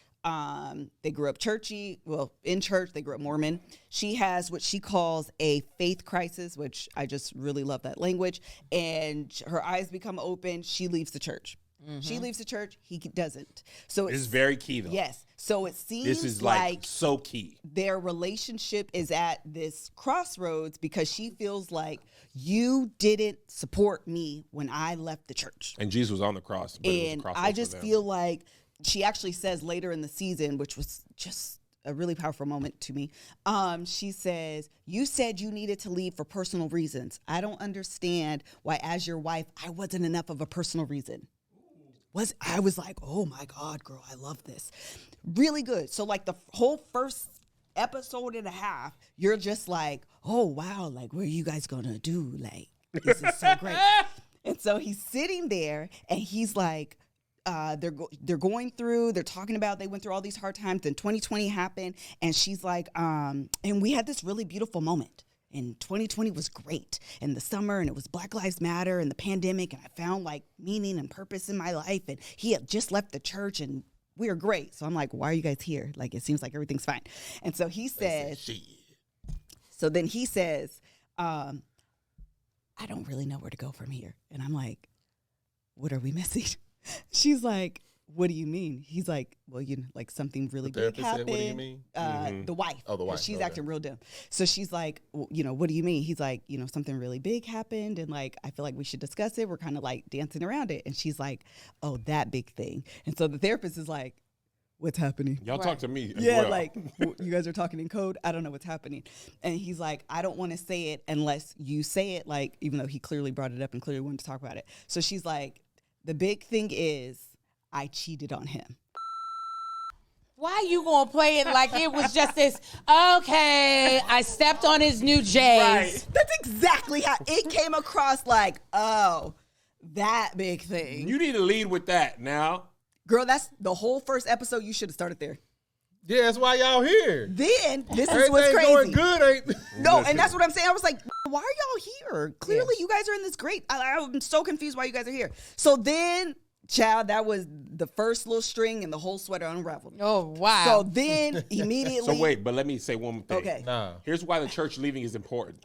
they grew up churchy. Well, in church, they grew up Mormon. She has what she calls a faith crisis, which I just really love that language. And her eyes become open. She leaves the church. Mm-hmm. She leaves the church. He doesn't. So it's very key, though. Yes. So it seems this is like so key. Their relationship is at this crossroads because she feels like you didn't support me when I left the church. And Jesus was on the cross. And I just feel like she actually says later in the season, which was just a really powerful moment to me. She says, you said you needed to leave for personal reasons. I don't understand why, as your wife, I wasn't enough of a personal reason. I was like, oh my God, girl, I love this. Really good. So like the whole first episode and a half, you're just like, oh wow, like what are you guys gonna do? Like, this is so great. And so he's sitting there and he's like, they're going through, they're talking about, they went through all these hard times. Then 2020 happened, and she's like, and we had this really beautiful moment. And 2020 was great, and the summer, and it was Black Lives Matter and the pandemic, and I found like meaning and purpose in my life. And he had just left the church, and we were great. So I'm like, why are you guys here? Like, it seems like everything's fine. And so he says, then he says, I don't really know where to go from here. And I'm like, what are we missing? She's like, what do you mean? He's like, well, you know, like something really big happened. Said, what do you mean? The wife. Oh, the wife. She's acting real dumb. So she's like, well, you know, what do you mean? He's like, you know, something really big happened, and like, I feel like we should discuss it. We're kind of like dancing around it. And she's like, oh, that big thing. And so the therapist is like, what's happening? Y'all talk to me. Yeah, like you guys are talking in code. I don't know what's happening. And he's like, I don't want to say it unless you say it. Like, even though he clearly brought it up and clearly wanted to talk about it. So she's like, the big thing is I cheated on him. Why you gonna play it like it was just this, okay, I stepped on his new J's. Right. That's exactly how it came across, like, oh, that big thing. You need to lead with that now. Girl, that's the whole first episode. You should have started there. Yeah, that's why y'all here. Then, this is what's crazy. Going good, ain't No, and that's what I'm saying. I was like, why are y'all here? Clearly, you guys are in this great. I'm so confused why you guys are here. So then, child, that was the first little string and the whole sweater unraveled. Oh, wow. So then, immediately. So wait, but let me say one more thing. Okay. Nah. Here's why the church leaving is important.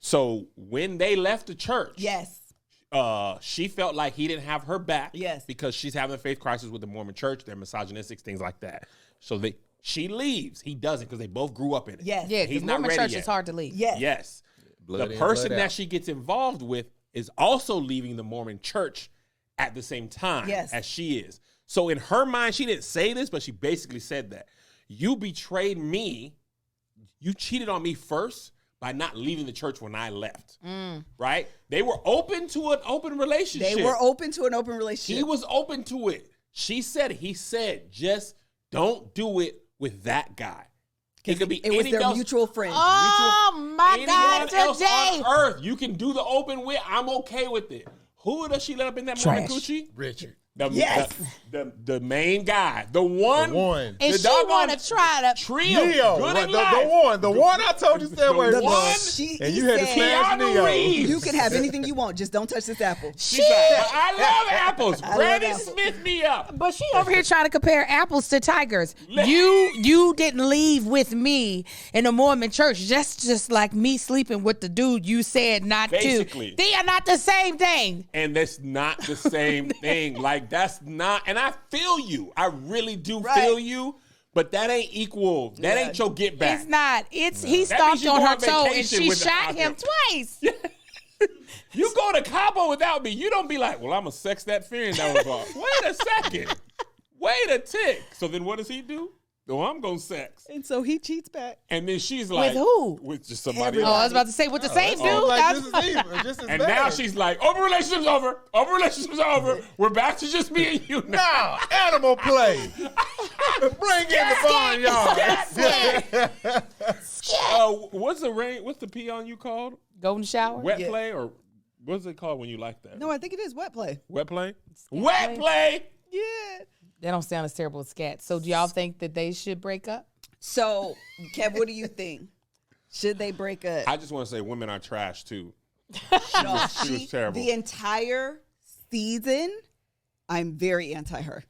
So when they left the church. Yes. She felt like he didn't have her back. Yes. Because she's having a faith crisis with the Mormon church. They're misogynistic, things like that. So she leaves. He doesn't because they both grew up in it. Yes. Yeah, he's the not Mormon ready church yet. is hard to leave. Yes. Yes. Blood the in, person blood that out. she gets involved with is also leaving the Mormon church at the same time Yes. as she is. So in her mind, she didn't say this, but she basically said that. You betrayed me. You cheated on me first by not leaving the church when I left. Right? They were open to an open relationship. They were open to an open relationship. He was open to it. He said, just don't do it with that guy. It could be it was their else, mutual friend. Oh my God! else Today, on earth, you can do the open with. I'm okay with it. Who does she let up in that Mormon coochie? Richard. Yes. The main guy. The one. and she want to try to Trio. Neo. Good in The one I told you said word. one. And you had to smash Keanu Neo. Reeves. You can have anything you want, just don't touch this apple. She's like, I love apples. love Granny apples. Smith me up. But she over here trying to compare apples to tigers. You didn't leave with me in a Mormon church. Just like me sleeping with the dude you said not Basically. to. They are not the same thing. And that's not the same thing. Like, that's not. And I feel you. I really do feel you. But that ain't equal. That ain't your get back. It's not. It's he That means stomped you on go her on toe and vacation she with the shot him other. twice. You go to Cabo without me. You don't be like, well, I'm going to sex that friend that was off. Wait a second. Wait a tick. So then what does he do? Oh, I'm going to sex. And so he cheats back. And then she's like. With who? With just somebody Oh, I else. was about to say with the same dude. Like, That's- just as And bad. now she's like, open relationship's over. Open relationship's over. We're back to just me and you now. No, animal play. Bring in the barnyard. What's the rain? What's the pee on you called? Golden shower. Wet play, or what's it called when you like that? No, I think it is wet play. Wet play. Wet play. Yeah. That don't sound as terrible as scat. So do y'all think that they should break up? So, Kev, what do you think? Should they break up? I just want to say, women are trash too. No, She was terrible. The entire season, I'm very anti her.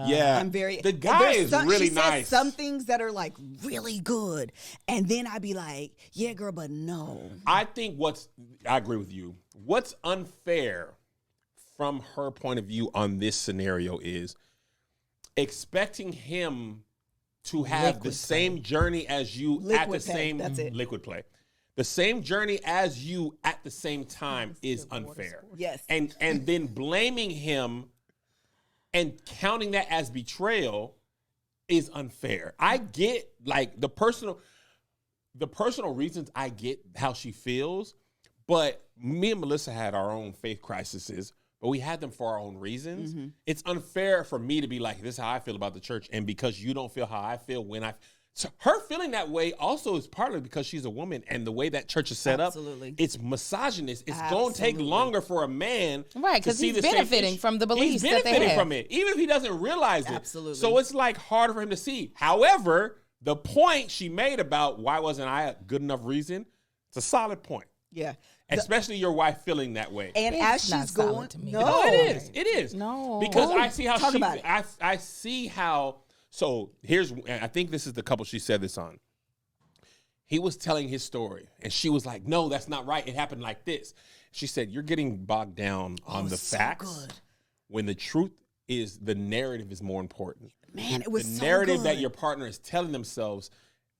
Yeah, I'm very. The guy there's is some, really she nice. Says some things that are like really good, and then I'd be like, "Yeah, girl, but no." I think I agree with you. What's unfair from her point of view on this scenario is expecting him to have the same journey as you at the Liquid play, same that's it. liquid play. The same journey as you at the same time is unfair. Yes. And then blaming him and counting that as betrayal is unfair. I get like the personal reasons, I get how she feels, but me and Melissa had our own faith crises, but we had them for our own reasons. Mm-hmm. It's unfair for me to be like, this is how I feel about the church, and because you don't feel how I feel when I... So her feeling that way also is partly because she's a woman, and the way that church is set Absolutely. up, it's misogynist. It's going to take longer for a man Right, to 'cause see he's the same benefiting issue. from the beliefs He's that they benefiting have. from it, even if he doesn't realize it. Absolutely. So it's like harder for him to see. However, the point she made about why wasn't I a good enough reason, it's a solid point. Yeah. Especially your wife feeling that way. And It's as not she's solid going, to me. no, It is. It is. No. Because Oh, I see how talk about it. I see how. So I think this is the couple she said this on. He was telling his story, and she was like, "No, that's not right. It happened like this." She said, "You're getting bogged down on the so facts good. when the truth is the narrative is more important. Man, it was The so narrative good. that your partner is telling themselves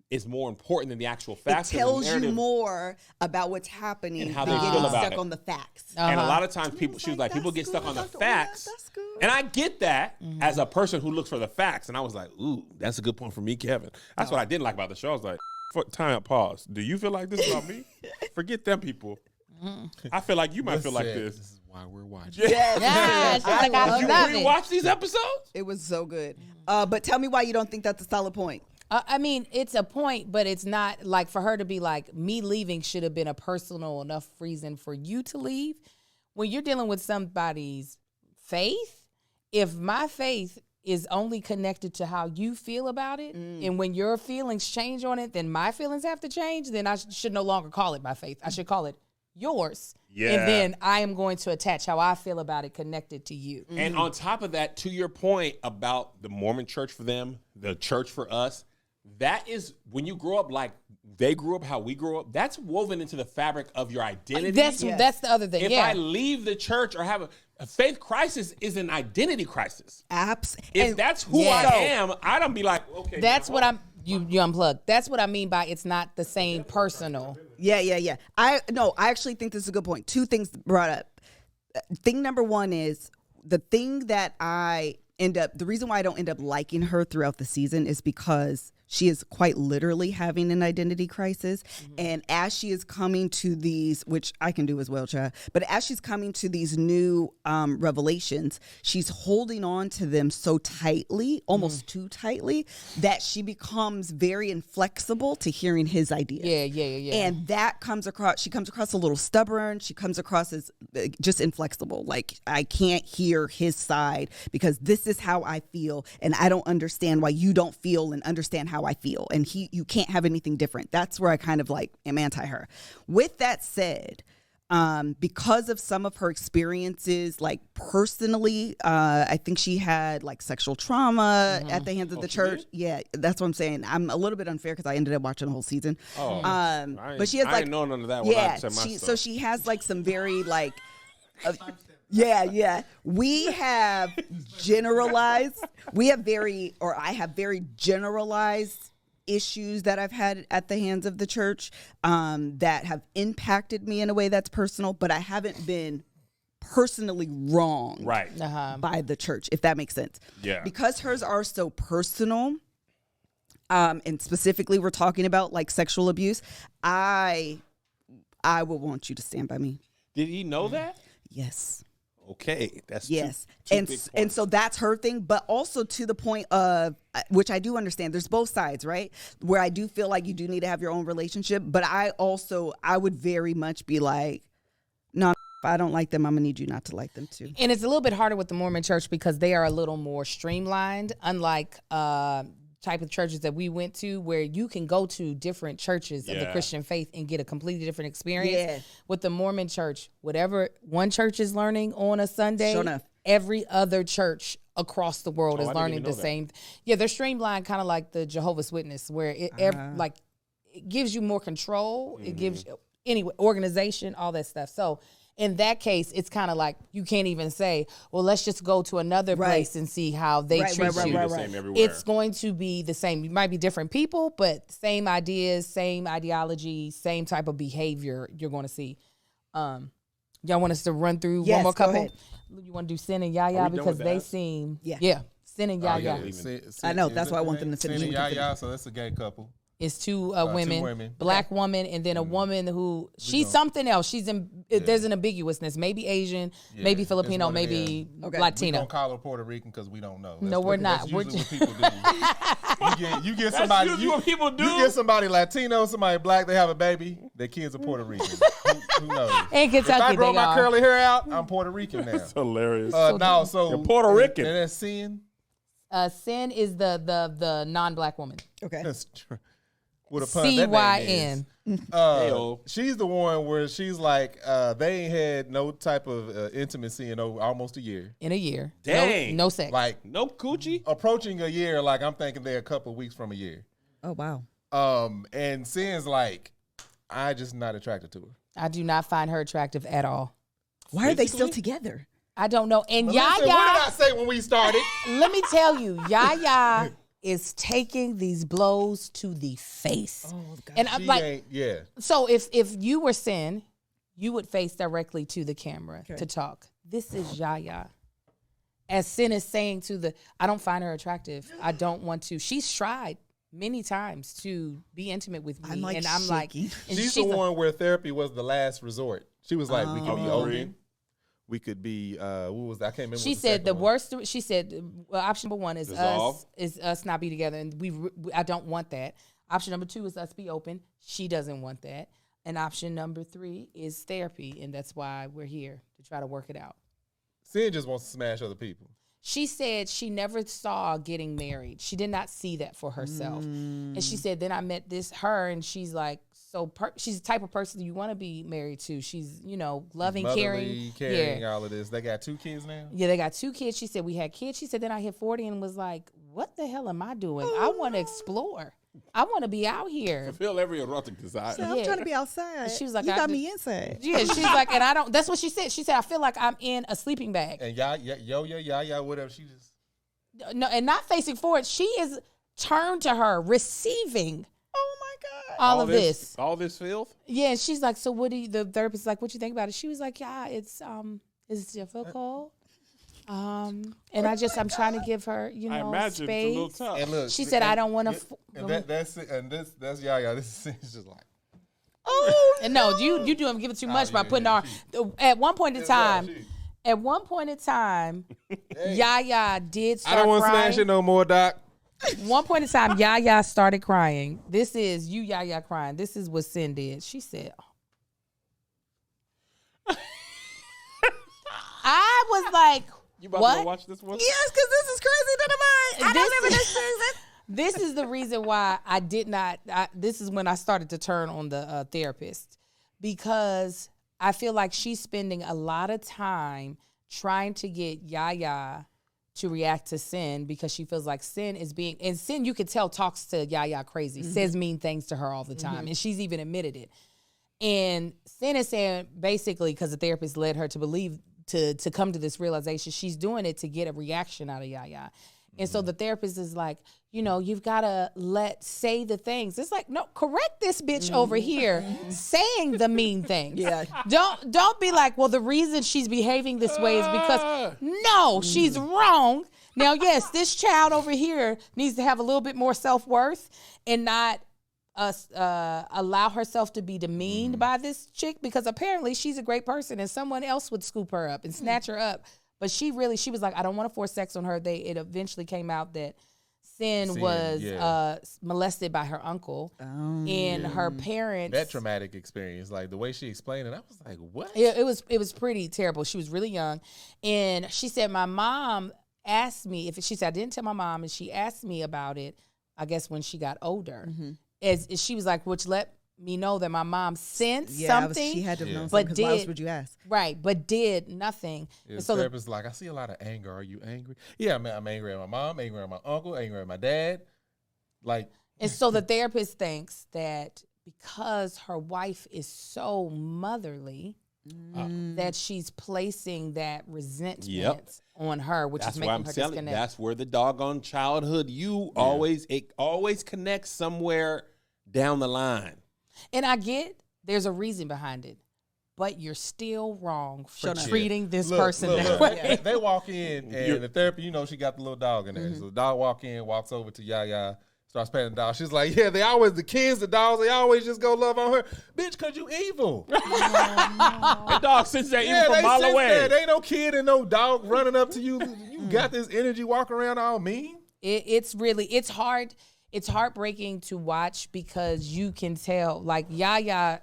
is more important than the actual It facts. 'cause the tells you narrative- more about what's happening And how than they feel getting about stuck it. on the facts. And a lot of times people, she was like, people get stuck on the facts. That's good. And I get that as a person who looks for the facts. And I was like, ooh, that's a good point for me, Kevin. That's what I didn't like about the show. I was like, time out, pause. Do you feel like this about me? Forget them people. I feel like you might feel like This this. is why we're watching. Yes. Yeah, she's like, I You love it. rewatch these episodes? It was so good. But tell me why you don't think that's a solid point. I mean, it's a point, but it's not like for her to be like, me leaving should have been a personal enough reason for you to leave. When you're dealing with somebody's faith, if my faith is only connected to how you feel about it, and when your feelings change on it, then my feelings have to change, then I should no longer call it my faith. I should call it yours. Yeah. And then I am going to attach how I feel about it connected to you. And on top of that, to your point about the Mormon church for them, the church for us, that is when you grow up like they grew up, how we grew up, that's woven into the fabric of your identity. That's the other thing. If yeah. I leave the church or have a faith crisis is an identity crisis. If that's who I am, I don't be like, okay. That's what I'm. You unplugged. That's what I mean by it's not the same personal. Yeah. I actually think this is a good point. Two things brought up. Thing number one is the thing that I the reason why I don't end up liking her throughout the season is because she is quite literally having an identity crisis. And as she is coming to these, which I can do as well, Chad, but as she's coming to these new revelations, she's holding on to them so tightly, almost too tightly, that she becomes very inflexible to hearing his ideas. Yeah. And that she comes across a little stubborn. She comes across as just inflexible. Like, I can't hear his side because this is how I feel. And I don't understand why you don't feel and understand how I feel. And you can't have anything different. That's where I kind of like am anti her. With that said, because of some of her experiences, like personally, I think she had like sexual trauma at the hands of the church. Yeah, that's what I'm saying. I'm a little bit unfair because I ended up watching the whole season. But she has like, I didn't know none of that. When I said my stuff. So she has like some very like, yeah. We have generalized. I have very generalized issues that I've had at the hands of the church that have impacted me in a way that's personal, but I haven't been personally wronged by the church, if that makes sense. Yeah. Because hers are so personal, and specifically we're talking about like sexual abuse, I would want you to stand by me. Did he know that? Yes. Okay, that's yes, two and big points. and so that's her thing, but also to the point of which I do understand. There's both sides, right? Where I do feel like you do need to have your own relationship, but I would very much be like, no, if I don't like them, I'm gonna need you not to like them too. And it's a little bit harder with the Mormon Church because they are a little more streamlined, unlike type of churches that we went to where you can go to different churches of the Christian faith and get a completely different experience. Yeah. With the Mormon Church, whatever one church is learning on a Sunday, sure enough, every other church across the world is learning the same. Yeah, they're streamlined, kind of like the Jehovah's Witness, where it gives you more control. It gives you, organization, all that stuff. So in that case, it's kind of like you can't even say, well, let's just go to another place and see how they treat you. It's going to be the same. You might be different people, but same ideas, same ideology, same type of behavior you're going to see. Y'all want us to run through one more couple? You want to do Sin and Yaya because they seem, Sin and Yaya. I know, that's why I want them to finish. Sin and Yaya, so that's a gay couple. It's two women, black woman, and then a woman who she's something else. She's there's an ambiguousness, maybe Asian, maybe Filipino, maybe Latino. We don't call her Puerto Rican because we don't know. No, we're not. We're just what people do. You get somebody. What people do. You get somebody Latino, somebody black. They have a baby. Their kids are Puerto Rican. Who knows? In Kentucky, if I grow my curly hair out, I'm Puerto Rican now. That's hilarious. So you're Puerto Rican. And that's Sin. Sin is the non-black woman. Okay, that's true. With a pun, CYN. She's the one where she's like, they ain't had no type of intimacy in almost a year. In a year. Dang. No sex. Like, no coochie? Approaching a year, like I'm thinking they're a couple of weeks from a year. Oh, wow. And Sin's like, I just not attracted to her. I do not find her attractive at all. Why are they still together? I don't know. And Yaya. What did I say when we started? Let me tell you, Yaya is taking these blows to the face. Oh, God. And I'm like, so if you were Sin, you would face directly to the camera to talk. This is Yaya. As Sin is saying I don't find her attractive. I don't want to. She's tried many times to be intimate with me. I'm like, and I'm like, she's the one where therapy was the last resort. She was like, we could be open. We could be, what was that? I can't remember. She said the worst, she said, option number one is us not be together. And I don't want that. Option number two is us be open. She doesn't want that. And option number three is therapy. And that's why we're here, to try to work it out. Sin just wants to smash other people. She said she never saw getting married. She did not see that for herself. And she said, then I met her, and she's like, she's the type of person you want to be married to. She's, loving, caring, all of this. They got 2 kids now? Yeah, they got 2 kids. She said, we had kids. She said, then I hit 40 and was like, what the hell am I doing? I want to explore. I want to be out here. Fulfill every erotic desire. So I'm trying to be outside. She was like, you got me inside. Yeah, she's like, and I don't, that's what she said. She said, I feel like I'm in a sleeping bag. And Yaya, whatever, she just. No, and not facing forward. She is turned to her, receiving. Oh my God. All of this. All this filth? Yeah, and she's like, so what do you, the therapist is like, what you think about it? She was like, yeah, it's difficult. And I'm trying to give her, I imagine space. it's a little tough. And look, She said, I don't want to. That's Yaya. This is just like. Oh, and no, you do him giving too much by putting our. At one point in time, Yaya did start I don't want to crying. smash it no more, Doc. One point in time, Yaya started crying. This is you, Yaya, crying. This is what Sin did. She said, I was like, You about what? to go watch this one? Yes, because this is crazy to the mind. I don't live in this season. This is the reason why I did not. This is when I started to turn on the therapist, because I feel like she's spending a lot of time trying to get Yaya to react to Sin, because she feels like Sin is being, and Sin, you could tell, talks to Yaya crazy, says mean things to her all the time, and she's even admitted it. And Sin is saying, basically, because the therapist led her to believe, to come to this realization, she's doing it to get a reaction out of Yaya. And so the therapist is like, you've got to say the things. It's like, no, correct this bitch over here saying the mean things. Yeah. Don't be like, well, the reason she's behaving this way is because, no, she's wrong. Now, yes, this child over here needs to have a little bit more self-worth and not allow herself to be demeaned by this chick, because apparently she's a great person and someone else would scoop her up and snatch her up. But she was like, I don't want to force sex on her. It eventually came out that Sin was molested by her uncle, and her parents. That traumatic experience, like the way she explained it, I was like, what? It was pretty terrible. She was really young, and she said, my mom asked me she said, I didn't tell my mom, and she asked me about it, I guess when she got older. As she was like, which let me know that my mom sensed something. She had to know but something, 'cause why else would you ask? Right, but did nothing. The And so therapist like, I see a lot of anger. Are you angry? Yeah, I'm angry at my mom, angry at my uncle, angry at my dad. Like, and so the therapist thinks that because her wife is so motherly, that she's placing that resentment on her, which is making her disconnect. That's where the doggone childhood it always connects somewhere down the line. And I get there's a reason behind it, but you're still wrong for treating this person that way. They walk in, and the therapy, she got the little dog in there. So the dog walks over to Yaya, starts petting the dog. She's like, yeah, the kids, the dogs, they always just go love on her. Bitch, because you evil. The dog sits there even from a mile away. There ain't no kid and no dog running up to you. You got this energy walking around all mean. It's hard. It's heartbreaking to watch, because you can tell, like Yaya,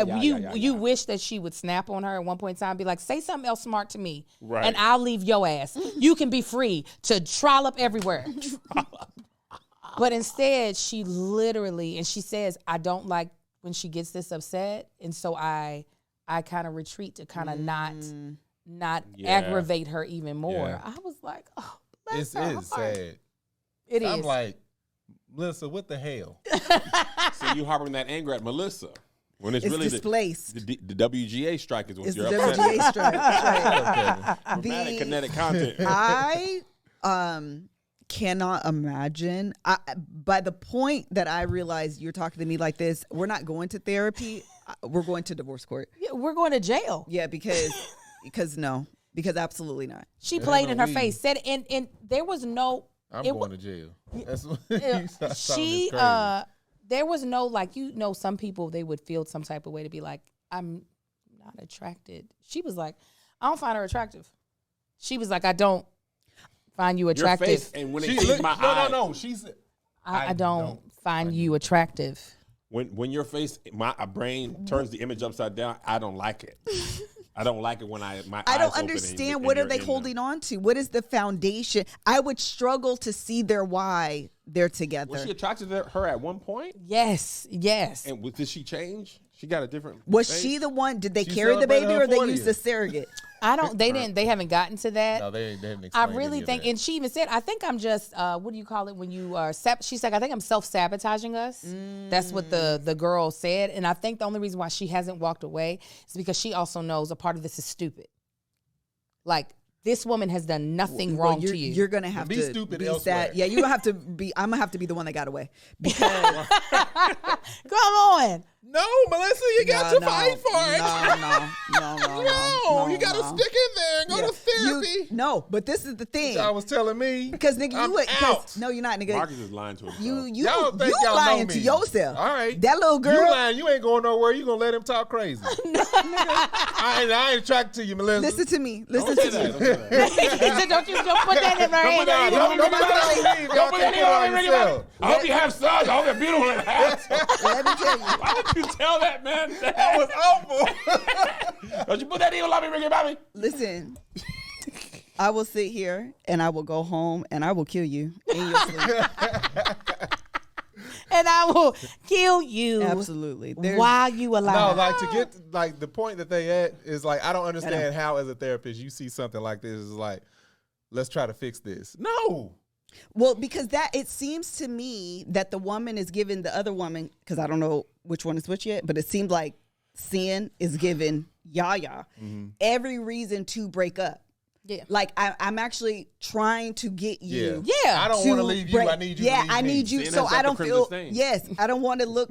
you wish that she would snap on her at one point in time, be like, say something else smart to me, and I'll leave your ass. You can be free to trollop everywhere. But instead, she literally, and she says, I don't like when she gets this upset, and so I kind of retreat to kind of not aggravate her even more. Yeah. I was like, oh, It is sad. It is. I'm like, Melissa, what the hell? So you harboring that anger at Melissa when it's really displaced. the WGA strike is what It's you're the upset WGA at. strike. Dramatic kinetic content. I cannot imagine. By the point that I realized you're talking to me like this, we're not going to therapy. We're going to divorce court. Yeah, we're going to jail. Yeah, because absolutely not. She played in her face. Said, and there was no. I'm going to jail. That's what she. There was no, like, some people, they would feel some type of way to be like, I'm not attracted. She was like, I don't find her attractive. She was like, I don't find you attractive. Your face, and when it sees my eyes. No. She said, I don't find you attractive. When your face, my brain turns the image upside down, I don't like it. I don't like it when my eyes I don't open understand and what are you're they in holding on to? What is the foundation? I would struggle to see why they're together. Was she attracted to her at one point? Yes. And did she change? She got a different. Was face? she the one? Did they She carry the celebrated baby, her or they 40th. used a surrogate? They haven't gotten to that. no, they haven't I explained really any of think, that. and she even said, I think I'm just, what do you call it when you are, she's like, I think I'm self-sabotaging us. That's what the girl said. And I think the only reason why she hasn't walked away is because she also knows a part of this is stupid. Like, this woman has done nothing wrong to you. You're gonna have Be to stupid be elsewhere. sad. Yeah, you have to be. I'm gonna have to be the one that got away because Come on. No, Melissa, you got to fight for it. No, No, you got to stick in there and go to therapy. me? No, but this is the thing. I was telling me. Because nigga, I'm you would. out. No, you're not, nigga. Marcus is lying to himself. You Y'all think you y'all lying know to me. yourself. All right. That little girl. You lying. You ain't going nowhere. You gonna let him talk crazy. I ain't attracted to you, Melissa. Listen to me. Don't Listen say to me. that. Don't say that. don't put that in her Don't put that hand. in. Don't put that on me if y'all Don't put can't that put it on in. yourself. I hope you have sons. I hope they're beautiful and handsome. Let me tell you. Why would you tell that man? That was awful. Don't you put that in on me, Ricky Bobby? Listen. I will sit here and I will go home and I will kill you in your sleep. And I will kill you. Absolutely. While you alive. No, like to get like the point that they at is like I don't understand how as a therapist you see something like this is like let's try to fix this. No. Well, because it seems to me that the woman is giving the other woman, because I don't know which one is which yet, but it seems like Sin is giving Yaya every reason to break up. Yeah. Like I'm actually trying to get you. Yeah. I don't want to leave you. I need you. Yeah, to leave I me. need you. Sin So has I got the don't crimson feel. stain. Yes, I don't want to look.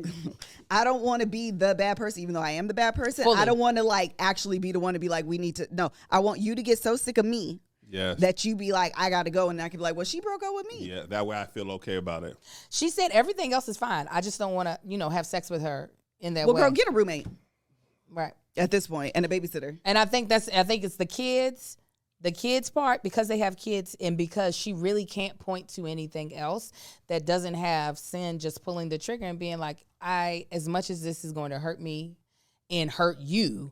I don't want to be the bad person, even though I am the bad person. Fully. I don't want to like actually be the one to be like, we need to. No, I want you to get so sick of me Yes. that you be like, I got to go, and I can be like, well, she broke up with me. Yeah, that way I feel okay about it. She said everything else is fine. I just don't want to, have sex with her in that Well, way. girl, get a roommate Right. at this point and a babysitter. And I think it's the kids part, because they have kids and because she really can't point to anything else that doesn't have Sin just pulling the trigger and being like, as much as this is going to hurt me and hurt you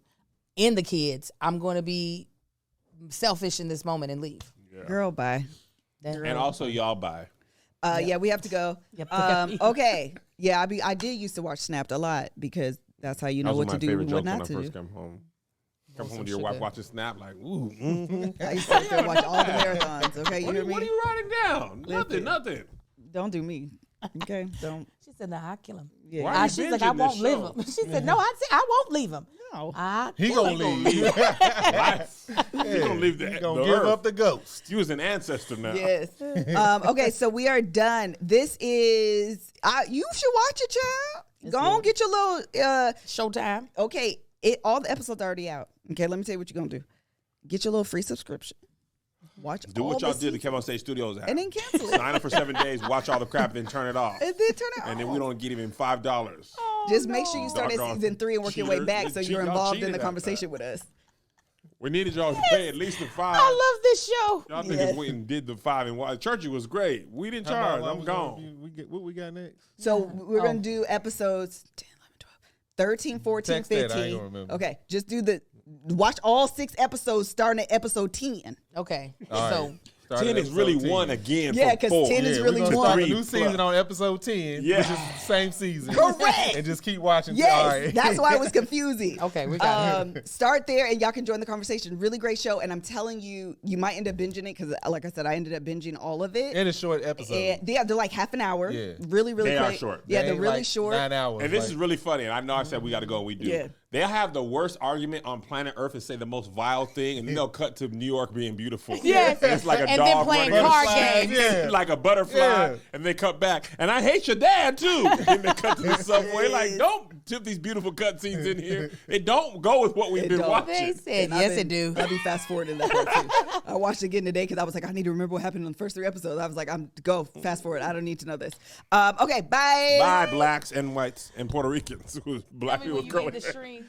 and the kids, I'm going to be selfish in this moment and leave. Yeah. Girl, bye. And also, y'all buy. Yeah, we have to go. Yep. Okay. Yeah, I did used to watch Snapped a lot because that's how you know That was what to my do favorite and joke what when I not to first do. come home. Come home some to your wife sugar. watching Snap like, ooh. I used to sit there and watch all the marathons. Okay, you hear me? What are you writing down? Listen. Nothing. Don't do me. Okay, don't. She said, no, I'll kill him. Yeah. Why are you She's like, binging I won't this leave show? him. She said, no, I won't leave him. No. He gonna leave. You gonna leave the He gonna the give earth. up the ghost. You was an ancestor now. Yes. Okay, so we are done. This is. You should watch it, child. Go on, get your little. Showtime. Okay, all the episodes are already out. Okay, let me tell you what you're gonna do. Get your little free subscription. Watch. Do all what y'all the did to seasons, KevOnStage Studios app. and then cancel it. Sign up for 7 days, watch all the crap, then turn it off. And then turn it And then off. we don't get even $5. Just make sure you start at Doggone season 3 and work your way cheater. back so Y'all you're involved in cheated the at conversation with us. We needed y'all to pay at least the $5. I love this show. Y'all niggas Yes. went and did the $5 and watched. Churchy was great. We didn't charge. I'm gone. What we got next? So we're going to do episodes 10, 11, 12, 13, 14, Text that, I ain't 15. gonna remember. Okay, just watch all 6 episodes starting at episode 10. Okay. All So right. Started 10 is episode really 10. 1 again. Yeah, from 'cause 4. 10 is Yeah, really we're gonna one. start a 3 new season on episode 10, Yeah. which is the same season. Correct. And just keep watching. Yes, All right. that's why it was confusing. okay, we got it. Start there and y'all can join the conversation. Really great show. And I'm telling you, you might end up binging it because, like I said, I ended up binging all of it. And a short episode. And they're like half an hour. Yeah. Really, really They are quick. short. Yeah, They they're ain't really like short. 9 hours. And this like- is really funny. And I know I said we got to go and we do. Yeah. They'll have the worst argument on planet Earth and say the most vile thing, and then they'll cut to New York being beautiful. Yes. And it's like a And dog then playing running card in the- games. Yeah. like a butterfly, Yeah. and they cut back. And I hate your dad too. And they cut to the subway. Like, don't tip these beautiful cutscenes in here. It don't go with what we've It been don't. They watching. said, And I've yes, been- it do. I'll be fast forwarding that part too. I watched it again today because I was like, I need to remember what happened in the first 3 episodes. I was like, go fast forward. I don't need to know this. Okay, bye. Bye, blacks and whites and Puerto Ricans. Who's black Tell me people when you growing made the hair. stream.